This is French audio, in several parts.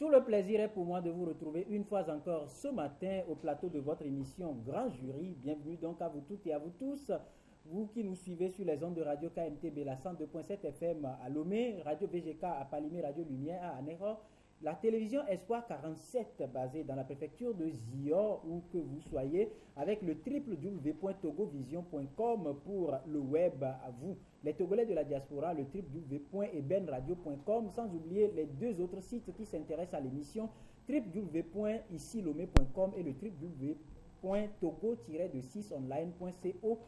Tout le plaisir est pour moi de vous retrouver une fois encore ce matin au plateau de votre émission Grand Jury. Bienvenue donc à vous toutes et à vous tous. Vous qui nous suivez sur les ondes de Radio KMTB, la 102.7 FM à Lomé, Radio VGK à Palimé, Radio Lumière à Anéro, la télévision Espoir 47 basée dans la préfecture de Zior, où que vous soyez, avec le www.togovision.com pour le web à vous. Les Togolais de la diaspora, le www.ebenradio.com, sans oublier les deux autres sites qui s'intéressent à l'émission, www.icilomé.com et le www.togo-6online.co.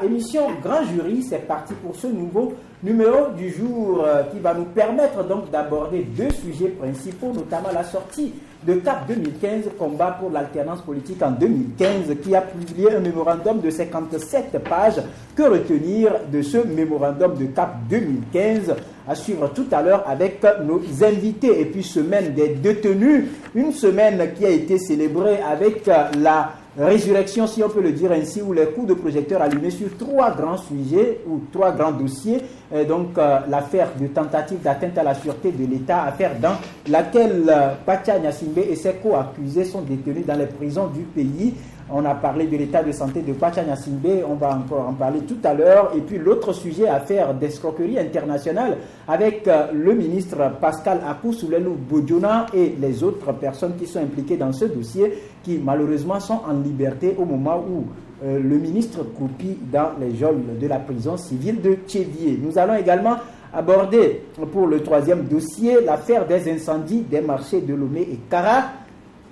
Émission Grand Jury, c'est parti pour ce nouveau numéro du jour qui va nous permettre donc d'aborder deux sujets principaux, notamment la sortie de CAP 2015, combat pour l'alternance politique en 2015, qui a publié un mémorandum de 57 pages. Que retenir de ce mémorandum de CAP 2015? À suivre tout à l'heure avec nos invités. Et puis semaine des détenus, une semaine qui a été célébrée avec la résurrection, si on peut le dire ainsi, ou les coups de projecteur allumés sur trois grands sujets ou trois grands dossiers. Donc l'affaire de tentative d'atteinte à la sûreté de l'État, affaire dans laquelle Pacha Gnassingbé et ses co-accusés sont détenus dans les prisons du pays. On a parlé de l'état de santé de Pacha Gnassingbé, on va encore en parler tout à l'heure. Et puis l'autre sujet, affaire d'escroquerie internationale, avec le ministre Pascal Akou-Soulelou Bodiona et les autres personnes qui sont impliquées dans ce dossier, qui malheureusement sont en liberté au moment où le ministre croupit dans les geôles de la prison civile de Tchévier. Nous allons également aborder pour le troisième dossier l'affaire des incendies des marchés de Lomé et Kara.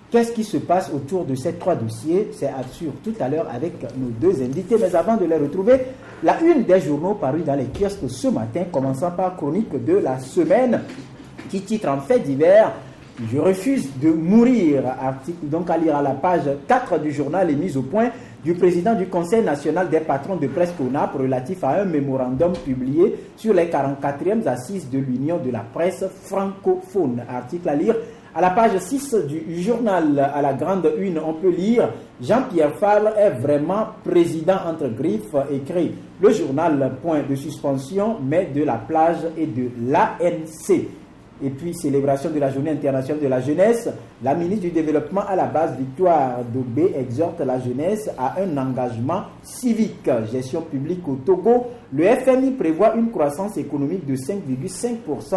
Qu'est-ce qui se passe autour de ces trois dossiers? C'est à suivre tout à l'heure avec nos deux invités. Mais avant de les retrouver, la une des journaux parus dans les kiosques ce matin, commençant par chronique de la semaine, qui titre en fait divers « Je refuse de mourir ». Article donc à lire à la page 4 du journal et mise au point du président du Conseil national des patrons de presse CONAP relatif à un mémorandum publié sur les 44e assises de l'Union de la presse francophone. Article à lire à la page 6 du journal. À la grande une, on peut lire « Jean-Pierre Fabre est vraiment président entre griffes », écrit le journal, point de suspension, mais de la plage et de l'ANC. Et puis, célébration de la Journée internationale de la jeunesse, la ministre du Développement à la base, Victoire Dobé, exhorte la jeunesse à un engagement civique. Gestion publique au Togo, le FMI prévoit une croissance économique de 5,5%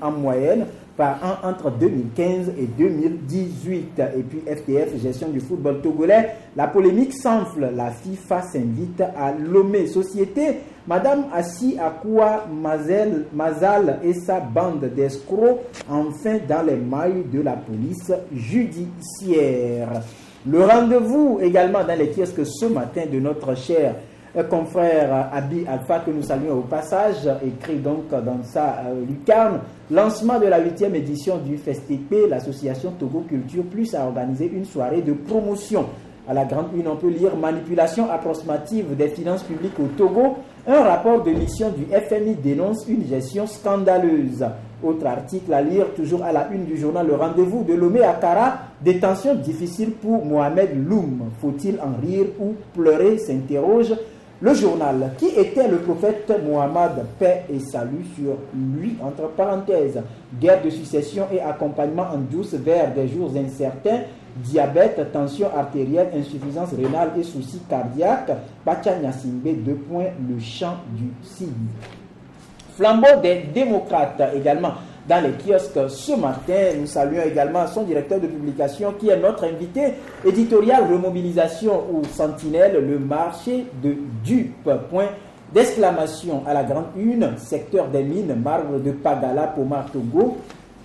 en moyenne par an entre 2015 et 2018. Et puis FTF, gestion du football togolais, la polémique s'enfle, la FIFA s'invite à Lomé. Société, Madame Assi Akoua Mazal et sa bande d'escrocs, enfin dans les mailles de la police judiciaire. Le rendez-vous également dans les kiosques ce matin de notre cher confrère Abi Alpha, que nous saluons au passage, écrit donc dans sa lucarne. Lancement de la 8e édition du FESTP, l'association Togo Culture Plus a organisé une soirée de promotion. À la grande une, on peut lire manipulation approximative des finances publiques au Togo. Un rapport de mission du FMI dénonce une gestion scandaleuse. Autre article à lire, toujours à la une du journal Le Rendez-vous de Lomé à Kara. Détention difficile pour Mohamed Loum. Faut-il en rire ou pleurer, s'interroge le journal. Qui était le prophète Mohammed, paix et salut sur lui, entre parenthèses. Guerre de succession et accompagnement en douce vers des jours incertains. Diabète, tension artérielle, insuffisance rénale et soucis cardiaques. Pacha Gnassingbé, le champ du cygne. Flambeau des démocrates également dans les kiosques ce matin. Nous saluons également son directeur de publication qui est notre invité éditorial remobilisation ou sentinelle, le marché de dupes. Point d'exclamation à la grande une, secteur des mines, marbre de Pagala, Pomar Togo,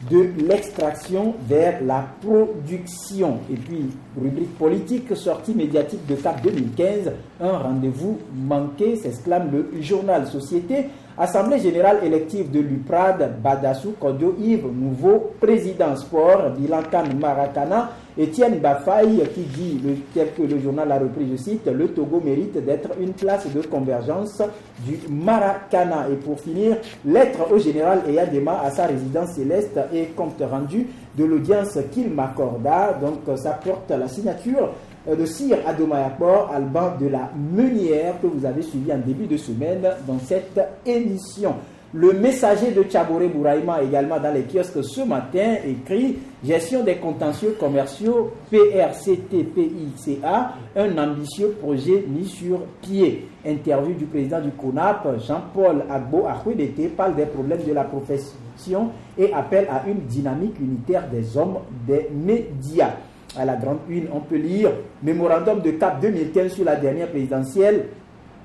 de l'extraction vers la production. Et puis, rubrique politique, sortie médiatique de CAP 2015, un rendez-vous manqué, s'exclame le journal Société. Assemblée générale élective de l'UPRAD, Badassou Kodio Yves, nouveau président sport, bilan Kan Maracana, Étienne Bafaï qui dit, tel que le journal a repris, je cite, le Togo mérite d'être une place de convergence du Maracana. Et pour finir, lettre au général Eyadema à sa résidence céleste et compte rendu de l'audience qu'il m'accorda. Donc ça porte la signature de Sir Adomayapor, Alban de la Meunière, que vous avez suivi en début de semaine dans cette émission. Le Messager de Tchaboré Bouraïma, également dans les kiosques ce matin, écrit Gestion des contentieux commerciaux, PRCT-PICA, un ambitieux projet mis sur pied. Interview du président du CONAP, Jean-Paul Agbo Akhouedete, parle des problèmes de la profession et appelle à une dynamique unitaire des hommes des médias. À la grande une, on peut lire Mémorandum de Cap 2015 sur la dernière présidentielle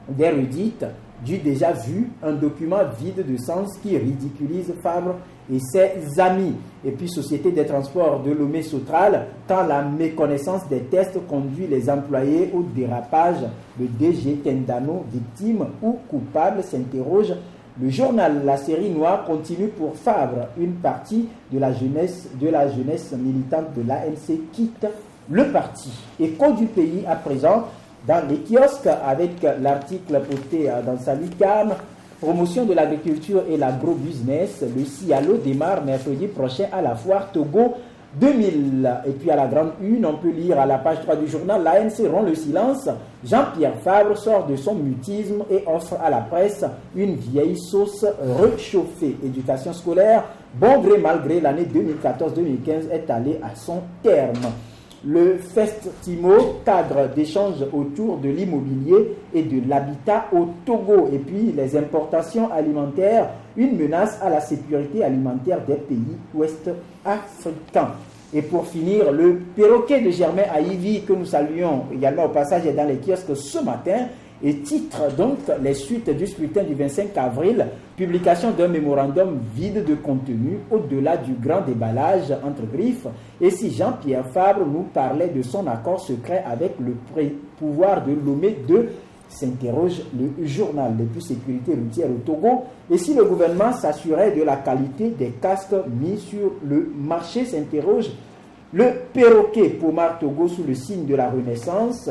d'érudite du déjà vu, un document vide de sens qui ridiculise Fabre et ses amis. Et puis Société des transports de Lomé-Sotral, quand la méconnaissance des tests conduit les employés au dérapage, le DG Tendano, victime ou coupable, s'interroge. Le journal La Série Noire continue pour Fabre. Une partie de la jeunesse militante de l'ANC quitte le parti. Écho du pays à présent dans les kiosques avec l'article posté dans sa lucarne. Promotion de l'agriculture et l'agro-business. Le CIALO démarre mercredi prochain à la foire Togo 2000. Et puis à la grande une, on peut lire à la page 3 du journal, l'ANC rompt le silence. Jean-Pierre Fabre sort de son mutisme et offre à la presse une vieille sauce réchauffée. Éducation scolaire, bon gré mal gré, l'année 2014-2015 est allée à son terme. Le Festimo, cadre d'échange autour de l'immobilier et de l'habitat au Togo. Et puis les importations alimentaires, une menace à la sécurité alimentaire des pays ouest-africains. Et pour finir, le perroquet de Germain Aïvi, que nous saluons également au passage, est dans les kiosques ce matin et titre donc les suites du scrutin du 25 avril, publication d'un mémorandum vide de contenu au-delà du grand déballage entre griffes. Et si Jean-Pierre Fabre nous parlait de son accord secret avec le pouvoir de Lomé 2, s'interroge le journal. Les plus sécurité routière au Togo. Et si le gouvernement s'assurait de la qualité des casques mis sur le marché, s'interroge le perroquet Pomar Togo sous le signe de la Renaissance.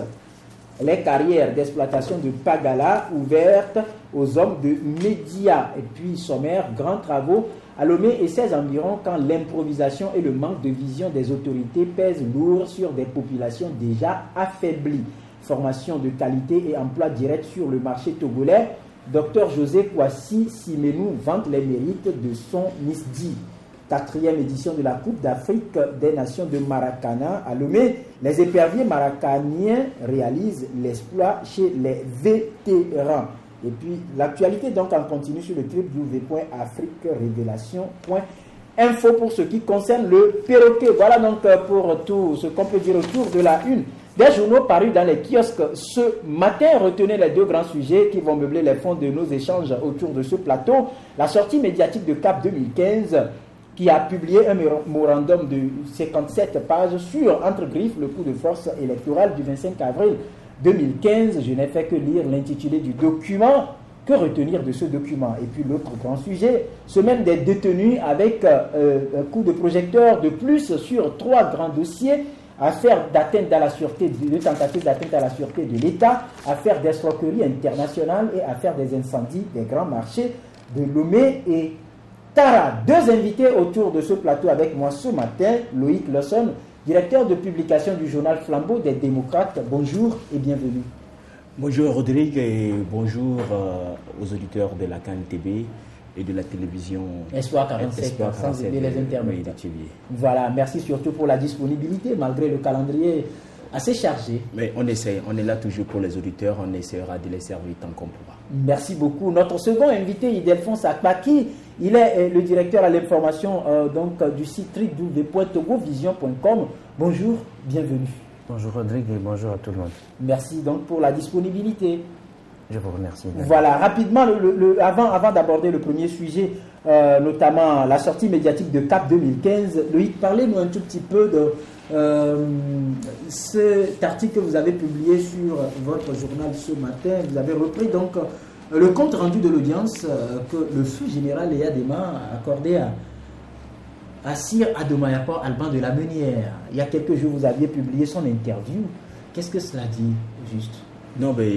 Les carrières d'exploitation de Pagala ouvertes aux hommes de médias. Et puis sommaire, grands travaux à Lomé et ses environs quand l'improvisation et le manque de vision des autorités pèsent lourd sur des populations déjà affaiblies. Formation de qualité et emploi direct sur le marché togolais. Dr José Kouassi Simenou vante les mérites de son NISDI. 4e édition de la Coupe d'Afrique des Nations de Maracana à Lomé. Les éperviers maracaniens réalisent l'exploit chez les vétérans. Et puis l'actualité donc en continu sur le www.afriquerevelation.info pour ce qui concerne le perroquet. Voilà donc pour tout ce qu'on peut dire autour de la une des journaux parus dans les kiosques ce matin. Retenez les deux grands sujets qui vont meubler les fonds de nos échanges autour de ce plateau. La sortie médiatique de CAP 2015 qui a publié un mémorandum de 57 pages sur, entre griffes, le coup de force électoral du 25 avril 2015. Je n'ai fait que lire l'intitulé du document. Que retenir de ce document? Et puis l'autre grand sujet, semaine des détenus avec un coup de projecteur de plus sur 3 grands dossiers. Affaire d'atteinte à la sûreté, de tentative d'atteinte à la sûreté de l'État, affaire d'escroquerie internationale et affaire des incendies des grands marchés de Lomé et Tara. Deux invités autour de ce plateau avec moi ce matin. Loïc Lawson, directeur de publication du journal Flambeau des démocrates. Bonjour et bienvenue. Bonjour Rodrigue et bonjour aux auditeurs de la CAN TV et de la télévision Espoir 47, sans oublier les internautes. Voilà, merci surtout pour la disponibilité malgré le calendrier assez chargé. Mais on essaie, on est là toujours pour les auditeurs, on essaiera de les servir tant qu'on pourra. Merci beaucoup. Notre second invité, Idelphonse Akpaki, il est le directeur à l'information du site www.togovision.com. Bonjour, bienvenue. Bonjour Rodrigue et bonjour à tout le monde. Merci donc pour la disponibilité. Je vous remercie. Voilà, rapidement, avant d'aborder le premier sujet, notamment la sortie médiatique de CAP 2015, Loïc, parlez-nous un tout petit peu de cet article que vous avez publié sur votre journal ce matin. Vous avez repris donc le compte rendu de l'audience que le feu général Léa Dema a accordé à Sir Adomayakor Alban de la Meunière. Il y a quelques jours, vous aviez publié son interview. Qu'est-ce que cela dit, juste? Non, mais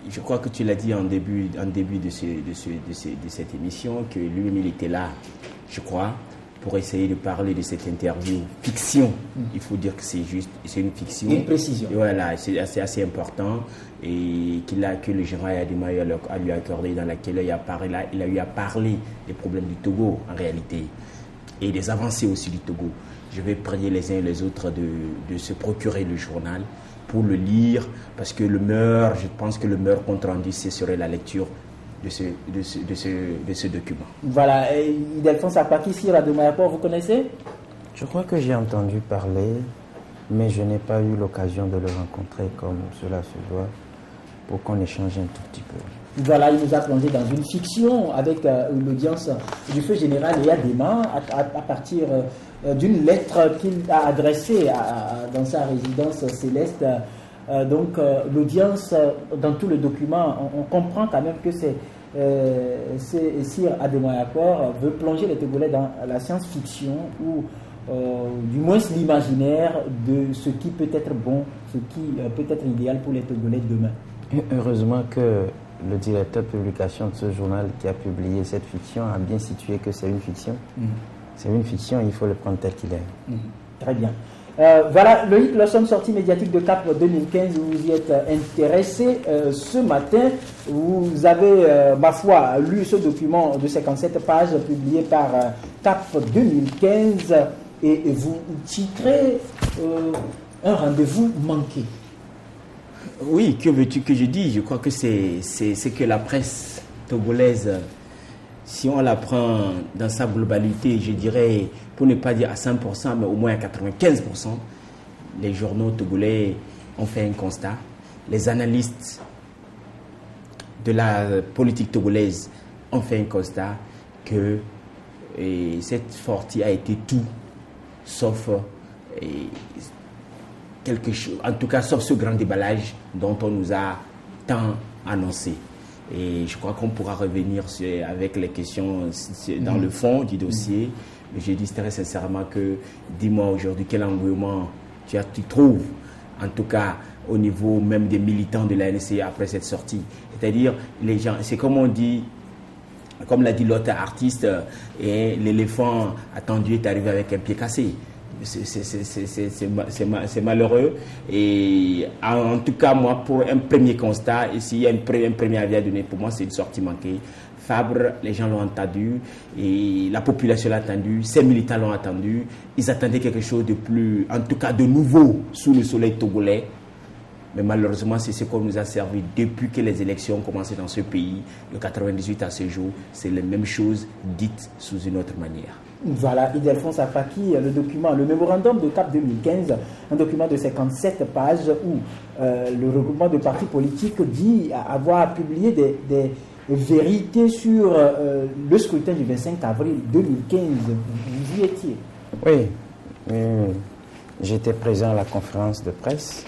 je crois que tu l'as dit en début de cette émission, que lui-même il était là, je crois. pour essayer de parler de cette interview fiction. Il faut dire que c'est une fiction. Une précision. Voilà, c'est assez important et que le général Ademaye a lui accordé, dans laquelle il a eu à parler des problèmes du Togo en réalité et des avancées aussi du Togo. Je vais prier les uns et les autres de se procurer le journal pour le lire, parce que je pense que le meilleur compte rendu, ce serait la lecture de ce document. Voilà, Ildefonse Apaki, Sir Ademaye, vous connaissez? Je crois que j'ai entendu parler, mais je n'ai pas eu l'occasion de le rencontrer comme cela se doit, pour qu'on échange un tout petit peu. Voilà, il nous a plongé dans une fiction avec l'audience du feu général Ademaye à partir d'une lettre qu'il a adressée dans sa résidence céleste. L'audience, dans tout le document, on comprend quand même que Sir Ademaye veut plonger les Togolais dans la science-fiction ou du moins l'imaginaire de ce qui peut être bon, ce qui peut être idéal pour les Togolais demain. Heureusement que le directeur de publication de ce journal qui a publié cette fiction a bien situé que c'est une fiction. C'est une fiction, il faut le prendre tel qu'il est. Très bien. Voilà, Loïc Lawson, sortie médiatique de CAP 2015, vous y êtes intéressé ce matin. Vous avez, ma foi, lu ce document de 57 pages publié par CAP 2015 et vous titrez un rendez-vous manqué. Oui, que veux-tu que je dise? Je crois que c'est que la presse togolaise, si on la prend dans sa globalité, je dirais, pour ne pas dire à 100%, mais au moins à 95%, les journaux togolais ont fait un constat. Les analystes de la politique togolaise ont fait un constat que cette sortie a été tout sauf quelque chose, en tout cas sauf ce grand déballage dont on nous a tant annoncé. Et je crois qu'on pourra revenir avec les questions dans le fond du dossier. Mais je dis très sincèrement que, dis-moi aujourd'hui quel engouement tu trouves, en tout cas au niveau même des militants de la NCA après cette sortie. C'est-à-dire, les gens, c'est comme on dit, comme l'a dit l'autre artiste, et l'éléphant attendu est arrivé avec un pied cassé. C'est malheureux. Et en tout cas, moi, pour un premier constat, et s'il y a un premier avis à donner, pour moi, c'est une sortie manquée. Fabre, les gens l'ont entendu, et la population l'a entendu, ses militants l'ont entendu. Ils attendaient quelque chose de plus, en tout cas de nouveau, sous le soleil togolais. Mais malheureusement, c'est ce qu'on nous a servi depuis que les élections ont commencé dans ce pays, de 98 à ce jour. C'est les mêmes choses dites sous une autre manière. Voilà, Ildefonse Apaki, le mémorandum de CAP 2015, un document de 57 pages où le regroupement de partis politiques dit avoir publié des vérités sur le scrutin du 25 avril 2015. Vous y étiez? Oui, j'étais présent à la conférence de presse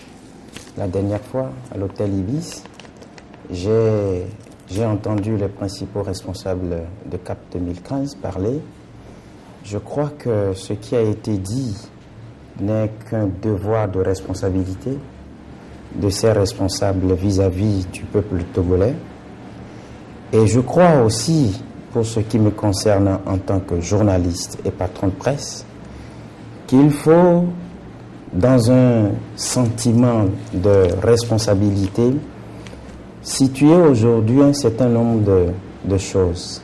la dernière fois à l'hôtel Ibis. J'ai entendu les principaux responsables de CAP 2015 parler. Je crois que ce qui a été dit n'est qu'un devoir de responsabilité de ces responsables vis-à-vis du peuple togolais. Et je crois aussi, pour ce qui me concerne en tant que journaliste et patron de presse, qu'il faut, dans un sentiment de responsabilité, situer aujourd'hui un certain nombre de choses.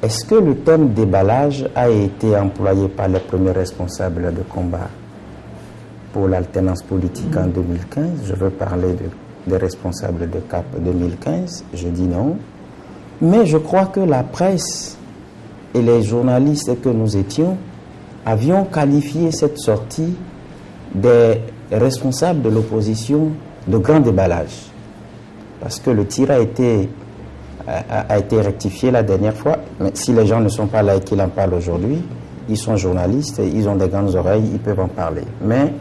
Est-ce que le terme déballage a été employé par les premiers responsables de combat pour l'alternance politique en 2015? Je veux parler des responsables de CAP 2015. Je dis non. Mais je crois que la presse et les journalistes que nous étions avions qualifié cette sortie des responsables de l'opposition de grand déballage. Parce que le tir a été rectifié la dernière fois. Mais si les gens ne sont pas là et qu'ils en parlent aujourd'hui, ils sont journalistes, ils ont des grandes oreilles, ils peuvent en parler. Mais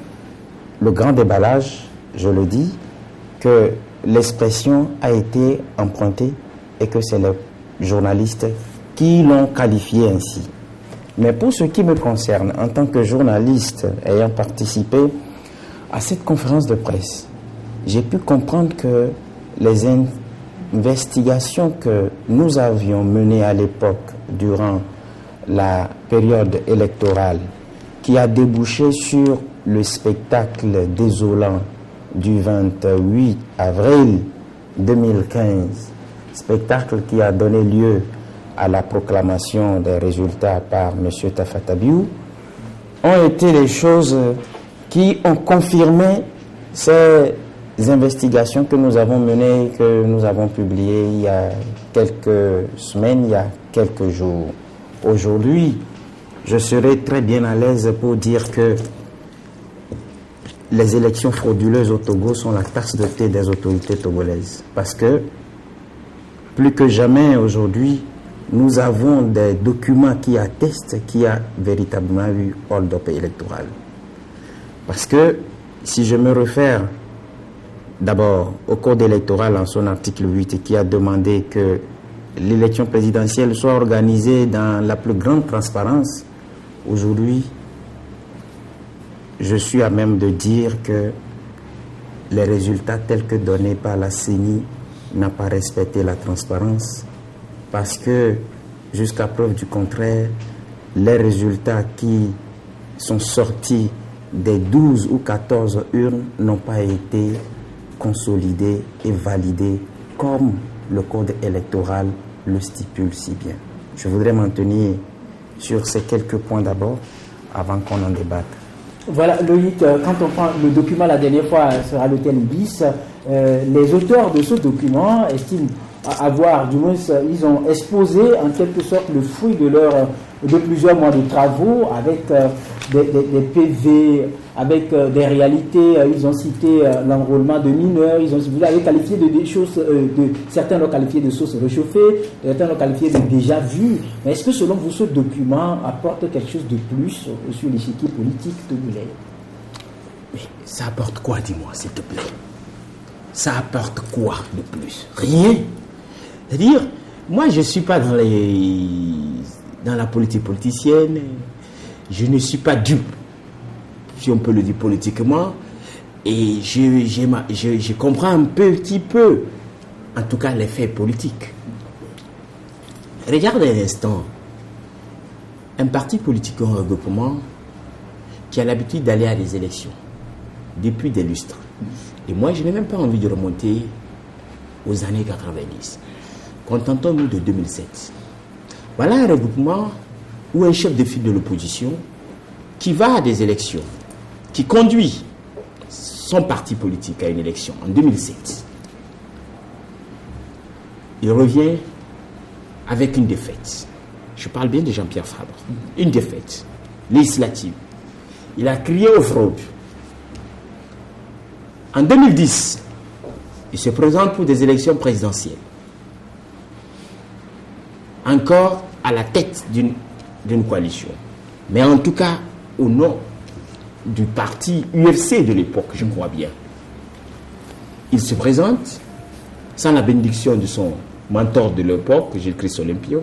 le grand déballage, je le dis, que l'expression a été empruntée et que c'est les journalistes qui l'ont qualifié ainsi. Mais pour ce qui me concerne, en tant que journaliste ayant participé à cette conférence de presse, j'ai pu comprendre que les investigations que nous avions menées à l'époque durant la période électorale qui a débouché sur le spectacle désolant du 28 avril 2015, spectacle qui a donné lieu à la proclamation des résultats par M. Tafa Tabiou, ont été les choses qui ont confirmé ces investigations que nous avons menées, que nous avons publiées il y a quelques semaines, il y a quelques jours. Aujourd'hui, je serai très bien à l'aise pour dire que les élections frauduleuses au Togo sont la tasse de thé des autorités togolaises. Parce que, plus que jamais aujourd'hui, nous avons des documents qui attestent qu'il y a véritablement eu hold-up électoral. Parce que, si je me réfère d'abord au code électoral en son article 8 qui a demandé que l'élection présidentielle soit organisée dans la plus grande transparence, aujourd'hui, je suis à même de dire que les résultats tels que donnés par la CENI n'ont pas respecté la transparence parce que, jusqu'à preuve du contraire, les résultats qui sont sortis des 12 ou 14 urnes n'ont pas été consolidés et validés comme le code électoral le stipule si bien. Je voudrais m'en tenir sur ces quelques points d'abord avant qu'on en débatte. Voilà, Loïc, quand on prend le document la dernière fois sur l'hôtel Ibis, les auteurs de ce document estiment avoir, du moins, ils ont exposé en quelque sorte le fruit de plusieurs mois de travaux avec des PV, avec des réalités. Ils ont cité l'enrôlement de mineurs, vous avez qualifié de choses, certains l'ont qualifié de sources réchauffées, certains l'ont qualifié de déjà vu. Mais est-ce que selon vous, ce document apporte quelque chose de plus sur l'échiquier politique togolais? Mais ça apporte quoi, dis-moi, s'il te plaît? Ça apporte quoi de plus? Rien. C'est-à-dire, moi, je ne suis pas dans la politique politicienne, je ne suis pas dupe, si on peut le dire politiquement, et je comprends un petit peu, en tout cas, les faits politiques. Regarde un instant, un parti politique ou un regroupement qui a l'habitude d'aller à des élections depuis des lustres. Et moi, je n'ai même pas envie de remonter aux années 90. Contentons-nous de 2007. Voilà un regroupement ou un chef de file de l'opposition qui va à des élections, qui conduit son parti politique à une élection en 2007. Il revient avec une défaite. Je parle bien de Jean-Pierre Fabre. Une défaite législative. Il a crié aux fraudes. En 2010, il se présente pour des élections présidentielles. Encore à la tête d'une coalition. Mais en tout cas, au nom du parti UFC de l'époque, je crois bien. Il se présente sans la bénédiction de son mentor de l'époque, Gilles-Christ Olympio.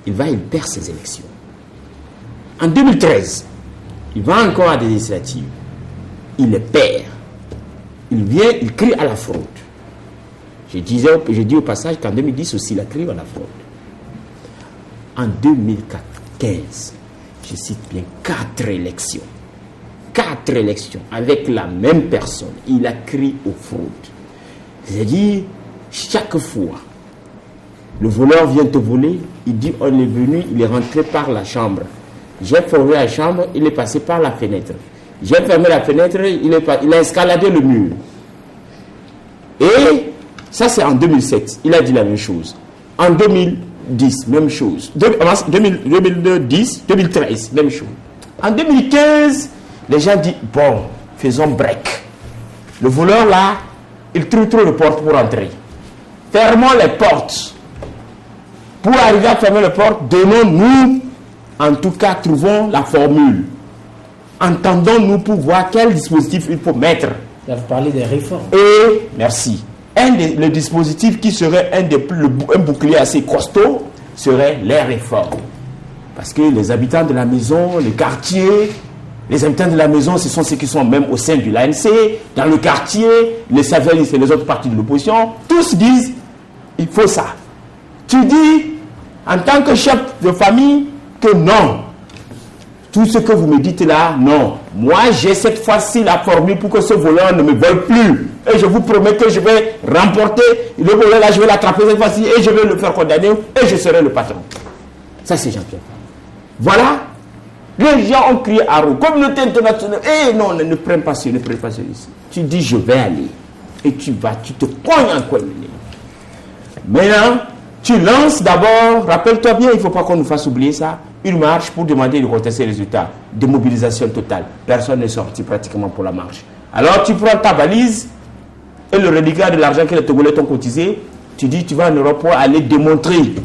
Il perd ses élections. En 2013, il va encore à des législatives. Il les perd. Il crie à la fraude. J'ai dit au passage qu'en 2010 aussi, il a crié à la fraude. En 2015, je cite bien 4 élections. 4 élections avec la même personne. Il a crié aux fraudes. C'est-à-dire, chaque fois, le voleur vient te voler, il dit on est venu, il est rentré par la chambre. J'ai fermé la chambre, il est passé par la fenêtre. J'ai fermé la fenêtre, il a escaladé le mur. Et ça, c'est en 2007. Il a dit la même chose. En 2010, même chose. 2010, 2013, même chose. En 2015, les gens disent, bon, faisons break. Le voleur, là, il trouve trop de portes pour entrer. Fermons les portes. Pour arriver à fermer les portes, donnons-nous, en tout cas, trouvons la formule. Entendons-nous pour voir quel dispositif il faut mettre. Là, vous parlez des réformes. Et, merci. Le dispositif qui serait un bouclier assez costaud serait les réformes. Parce que les habitants de la maison, le quartier, les habitants de la maison, ce sont ceux qui sont même au sein de l'ANC, dans le quartier, les savélistes et les autres partis de l'opposition, tous disent, il faut ça. Tu dis, en tant que chef de famille, que non. Tout ce que vous me dites là, non. Moi, j'ai cette fois-ci la formule pour que ce voleur ne me vole plus. Et je vous promets que je vais remporter le voleur là, je vais l'attraper cette fois-ci et je vais le faire condamner et je serai le patron. Ça, c'est Jean-Pierre Fabre. Voilà. Les gens ont crié à Rome, communauté internationale. Eh non, ne prennent pas celui, ne prennent pas celui-ci. Tu dis, je vais aller. Et tu vas, tu te cognes en quoi. Maintenant, tu lances d'abord, rappelle-toi bien, il ne faut pas qu'on nous fasse oublier ça, une marche pour demander de contester les résultats. Démobilisation totale. Personne n'est sorti pratiquement pour la marche. Alors tu prends ta valise et le reliquat de l'argent que les Togolais t'ont cotisé, tu dis tu vas en Europe pour aller démontrer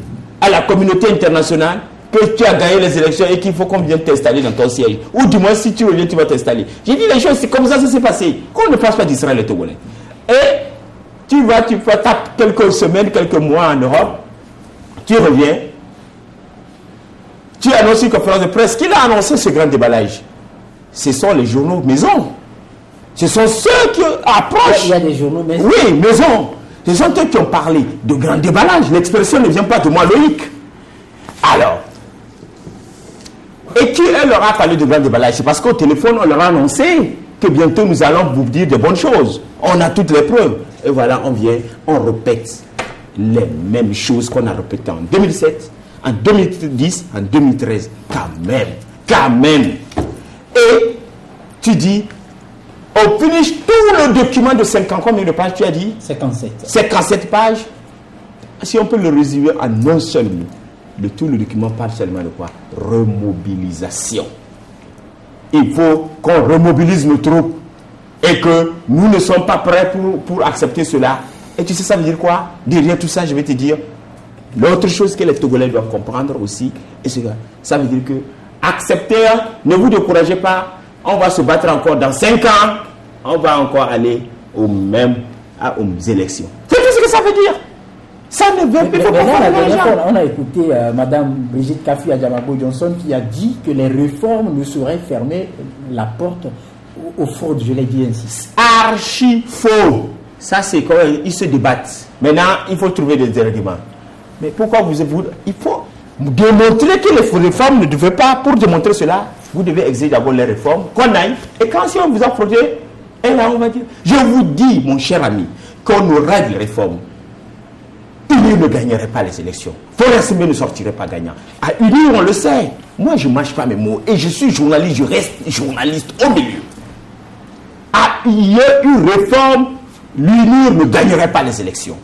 à la communauté internationale que tu as gagné les élections et qu'il faut qu'on vienne t'installer dans ton siège. Ou du moins si tu reviens, tu vas t'installer. J'ai dit les choses, c'est comme ça s'est passé. Qu'on ne passe pas d'Israël les Togolais. Et tu tapes quelques semaines, quelques mois en Europe, tu reviens. Tu annonces une conférence de presse. Qui a annoncé ce grand déballage? Ce sont les journaux maison. Ce sont ceux qui approchent. Il y a des journaux maison. Oui, maison. Ce sont eux qui ont parlé de grand déballage. L'expression ne vient pas de moi, Loïc. Alors, et qui leur a parlé de grand déballage? C'est parce qu'au téléphone, on leur a annoncé que bientôt nous allons vous dire de bonnes choses. On a toutes les preuves. Et voilà, on vient, on répète les mêmes choses qu'on a répétées en 2007. En 2010, en 2013, quand même. Et tu dis, on finish tout le document de 50, combien de pages tu as dit? 57. 57 pages. Si on peut le résumer en un seul mot, de tout le document parle seulement de quoi? Remobilisation. Il faut qu'on remobilise nos troupes et que nous ne sommes pas prêts pour accepter cela. Et tu sais ça veut dire quoi? Derrière tout ça, je vais te dire, l'autre chose que les Togolais doivent comprendre aussi, et ça veut dire que accepter, ne vous découragez pas, on va se battre encore dans 5 ans, on va encore aller aux élections. C'est tout ce que ça veut dire. Ça ne veut plus pas. On a écouté Mme Brigitte Kafi Adjamabo Johnson qui a dit que les réformes ne sauraient fermer la porte aux fraudes, je l'ai dit ainsi. Archi faux. Ça c'est quand ils se débattent. Maintenant, il faut trouver des arguments. Mais pourquoi il faut démontrer que les réformes ne devaient pas, pour démontrer cela, vous devez exiger d'abord les réformes, qu'on aille, et quand si on vous a fraudé, et là on va dire, je vous dis, mon cher ami, qu'on aura des réformes, Unir ne gagnerait pas les élections. Forest ne sortirait pas gagnant. À Unir, on le sait. Moi, je ne mâche pas mes mots, et je suis journaliste, je reste journaliste au milieu. À une réforme, l'Unir ne gagnerait pas les élections.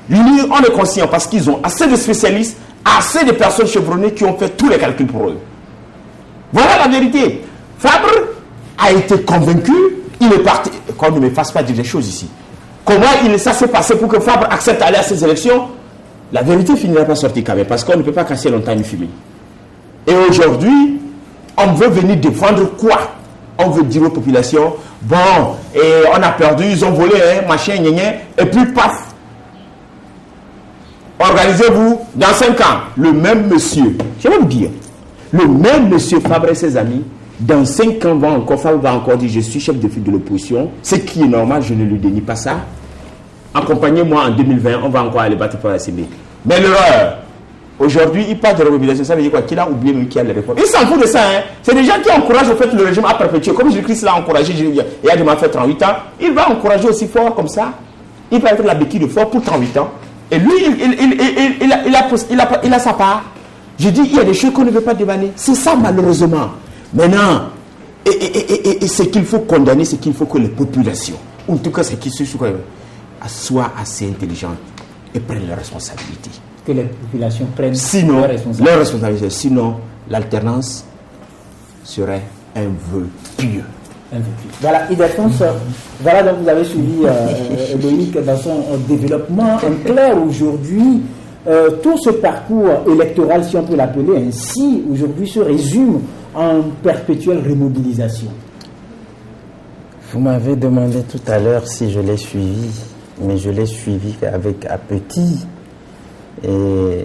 L'Unir, on est conscient parce qu'ils ont assez de spécialistes, assez de personnes chevronnées qui ont fait tous les calculs pour eux. Voilà la vérité. Fabre a été convaincu, il est parti. Qu'on ne me fasse pas dire des choses ici. Comment ça s'est passé pour que Fabre accepte d'aller à ces élections? La vérité finira par sortir quand même, parce qu'on ne peut pas casser longtemps une fumée. Et aujourd'hui, on veut venir défendre quoi? On veut dire aux populations, bon, et on a perdu, ils ont volé, machin, gna, et puis paf. Organisez-vous, dans 5 ans, le même monsieur, je vais vous dire, le même monsieur Fabre et ses amis, dans 5 ans, Fabre va encore dire, je suis chef de file de l'opposition, ce qui est normal, je ne lui dénie pas ça. Accompagnez-moi en 2020, on va encore aller battre pour la CB. Mais l'erreur, aujourd'hui, il parle de remobilisation, ça veut dire quoi? Qu'il a oublié même qu'il y a les réformes. Il s'en fout de ça, hein. C'est des gens qui encouragent au fait le régime à perpétuer. Comme Jésus-Christ l'a encouragé, il a déjà fait 38 ans, il va encourager aussi fort comme ça. Il va être la béquille de fort pour 38 ans. Et lui, il a sa part. Je dis, il y a des choses qu'on ne veut pas dévaler. C'est ça, malheureusement. Maintenant, et ce qu'il faut condamner, c'est qu'il faut que les populations, ou en tout cas, c'est qu'ils soient assez intelligentes et prennent leurs responsabilités. Que les populations prennent leurs responsabilités. Sinon, l'alternance serait un vœu pieux. Voilà, Ildefonse, voilà, donc vous avez suivi Loïc dans son développement. En clair, aujourd'hui, tout ce parcours électoral, si on peut l'appeler ainsi, aujourd'hui se résume en perpétuelle remobilisation. Vous m'avez demandé tout à l'heure si je l'ai suivi, mais je l'ai suivi avec appétit. Et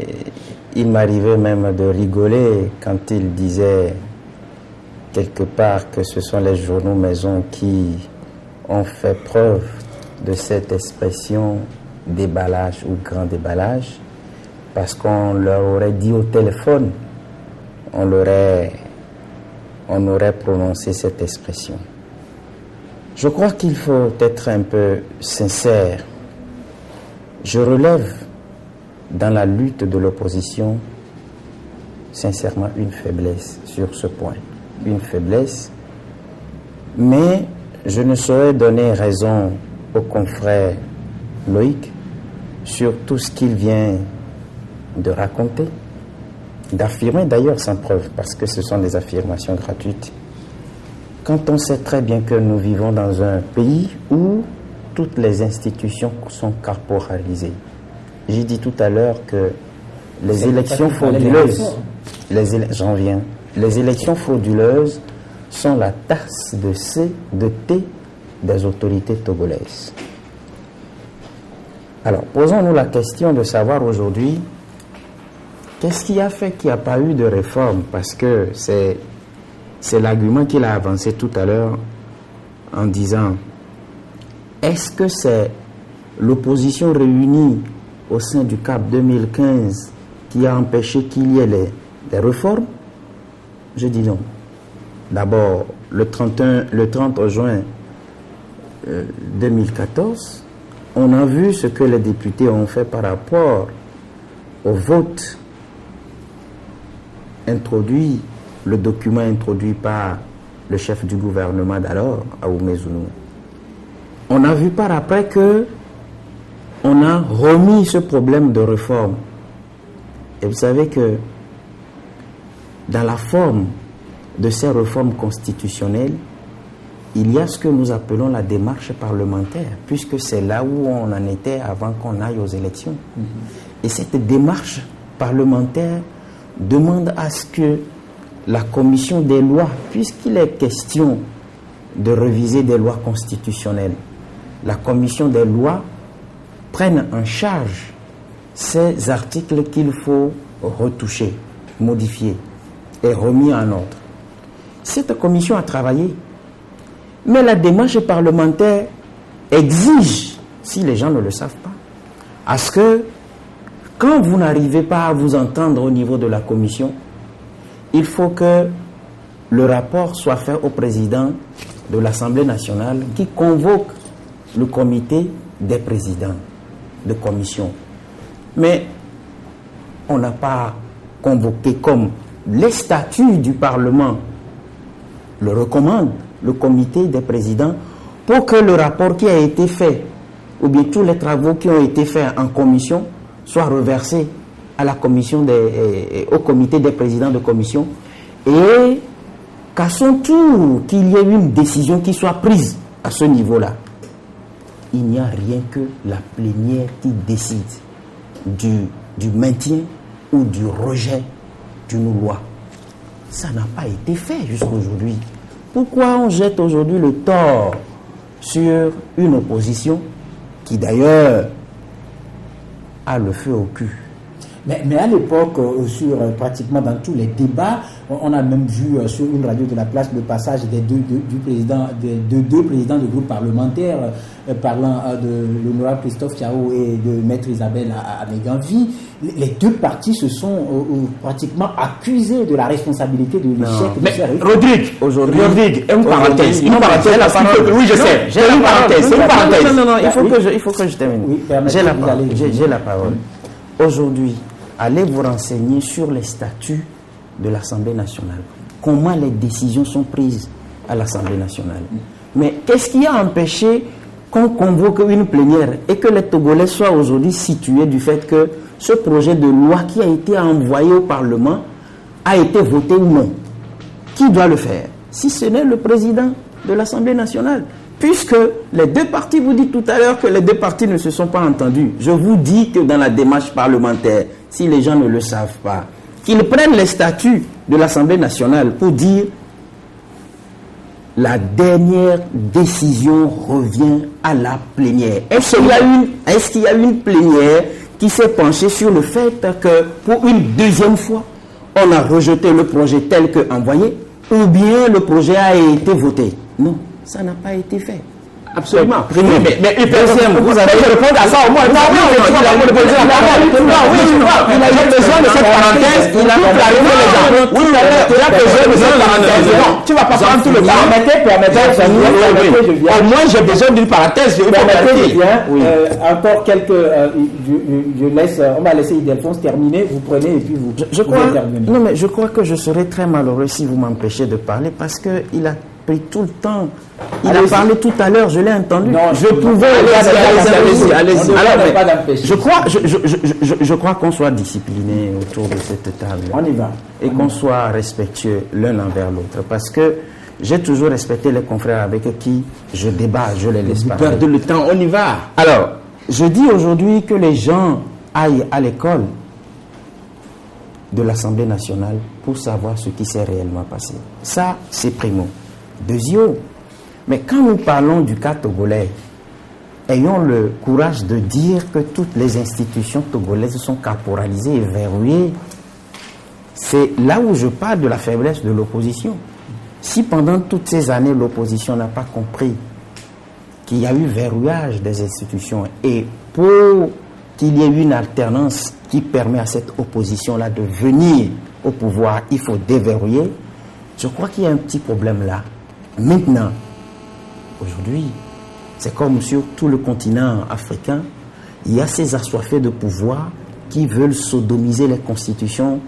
il m'arrivait même de rigoler quand il disait quelque part que ce sont les journaux maison qui ont fait preuve de cette expression déballage ou grand déballage, parce qu'on leur aurait dit au téléphone, on aurait prononcé cette expression. Je crois qu'il faut être un peu sincère. Je relève dans la lutte de l'opposition sincèrement une faiblesse sur ce point. Une faiblesse, mais je ne saurais donner raison au confrère Loïc sur tout ce qu'il vient de raconter, d'affirmer d'ailleurs sans preuve, parce que ce sont des affirmations gratuites. Quand on sait très bien que nous vivons dans un pays où toutes les institutions sont corporalisées. J'ai dit tout à l'heure que les élections frauduleuses, j'en viens, les élections frauduleuses sont la tasse de thé des autorités togolaises. Alors, posons-nous la question de savoir aujourd'hui, qu'est-ce qui a fait qu'il n'y a pas eu de réforme? Parce que c'est l'argument qu'il a avancé tout à l'heure en disant, est-ce que c'est l'opposition réunie au sein du CAP 2015 qui a empêché qu'il y ait les réformes? Je dis non. D'abord, le 30 juin 2014, on a vu ce que les députés ont fait par rapport au vote introduit, le document introduit par le chef du gouvernement d'alors, Aoumé Zounou. On a vu par après que on a remis ce problème de réforme. Et vous savez que dans la forme de ces réformes constitutionnelles, il y a ce que nous appelons la démarche parlementaire, puisque c'est là où on en était avant qu'on aille aux élections. Et cette démarche parlementaire demande à ce que la commission des lois, puisqu'il est question de réviser des lois constitutionnelles, la commission des lois prenne en charge ces articles qu'il faut retoucher, modifier et remis en ordre. Cette commission a travaillé, mais la démarche parlementaire exige, si les gens ne le savent pas, à ce que quand vous n'arrivez pas à vous entendre au niveau de la commission, il faut que le rapport soit fait au président de l'Assemblée nationale qui convoque le comité des présidents de commission. Mais on n'a pas convoqué comme les statuts du Parlement le recommandent, le comité des présidents, pour que le rapport qui a été fait, ou bien tous les travaux qui ont été faits en commission, soient reversés à la commission au comité des présidents de commission, et qu'à son tour, qu'il y ait une décision qui soit prise à ce niveau-là. Il n'y a rien que la plénière qui décide du maintien ou du rejet d'une loi. Ça n'a pas été fait jusqu'à aujourd'hui. Pourquoi on jette aujourd'hui le tort sur une opposition qui d'ailleurs a le feu au cul? Mais à l'époque, pratiquement dans tous les débats, on a même vu sur une radio de la place le passage des deux présidents de groupes parlementaires parlant de l'honorable Christophe Thiao et de Maître Isabelle Améganvi. Les deux partis se sont pratiquement accusés de la responsabilité de l'échec de ces réformes. Rodrigue, une parenthèse. Oui, je sais. J'ai une parenthèse. Non, il faut que je termine. Oui, j'ai la parole. Aujourd'hui, allez vous renseigner sur les statuts de l'Assemblée nationale. Comment les décisions sont prises à l'Assemblée nationale. Mais qu'est-ce qui a empêché qu'on convoque une plénière et que les Togolais soient aujourd'hui situés du fait que ce projet de loi qui a été envoyé au Parlement a été voté ou non? Qui doit le faire? Si ce n'est le président de l'Assemblée nationale. Puisque les deux partis, vous dites tout à l'heure que les deux partis ne se sont pas entendus. Je vous dis que dans la démarche parlementaire, si les gens ne le savent pas, qu'ils prennent les statuts de l'Assemblée nationale pour dire la dernière décision revient à la plénière. Est-ce qu'il y a une plénière qui s'est penchée sur le fait que pour une deuxième fois, on a rejeté le projet tel que envoyé, ou bien le projet a été voté? Non. Ça n'a pas été fait. Absolument. Mais deuxième, vous avez répondre à ça au moins. Il a besoin de cette parenthèse pour clarifier les gens. Oui, il a besoin de cette parenthèse. Non, tu vas pas prendre tout le temps. Permettez, au moins j'ai besoin d'une parenthèse. Encore quelques. Je laisse. On va laisser Ildefonse terminer. Vous prenez et puis vous. Non, mais je crois que je serais très malheureux si vous m'empêchez de parler parce qu'il a pris tout le temps. Il a parlé tout à l'heure, je l'ai entendu. Non, je pouvais. Allez-y. Je crois qu'on soit discipliné autour de cette table. On y va. Et qu'on soit respectueux l'un envers l'autre. Parce que j'ai toujours respecté les confrères avec qui je débat, je les laisse parler. Perdez le temps, on y va. Alors, je dis aujourd'hui que les gens aillent à l'école de l'Assemblée nationale pour savoir ce qui s'est réellement passé. Ça, c'est primo. Deuxièmement, mais quand nous parlons du cas togolais, ayons le courage de dire que toutes les institutions togolaises sont caporalisées et verrouillées. C'est là où je parle de la faiblesse de l'opposition. Si pendant toutes ces années, l'opposition n'a pas compris qu'il y a eu verrouillage des institutions et pour qu'il y ait une alternance qui permet à cette opposition-là de venir au pouvoir, il faut déverrouiller. Je crois qu'il y a un petit problème là. Maintenant, aujourd'hui, c'est comme sur tout le continent africain, il y a ces assoiffés de pouvoir qui veulent sodomiser les constitutions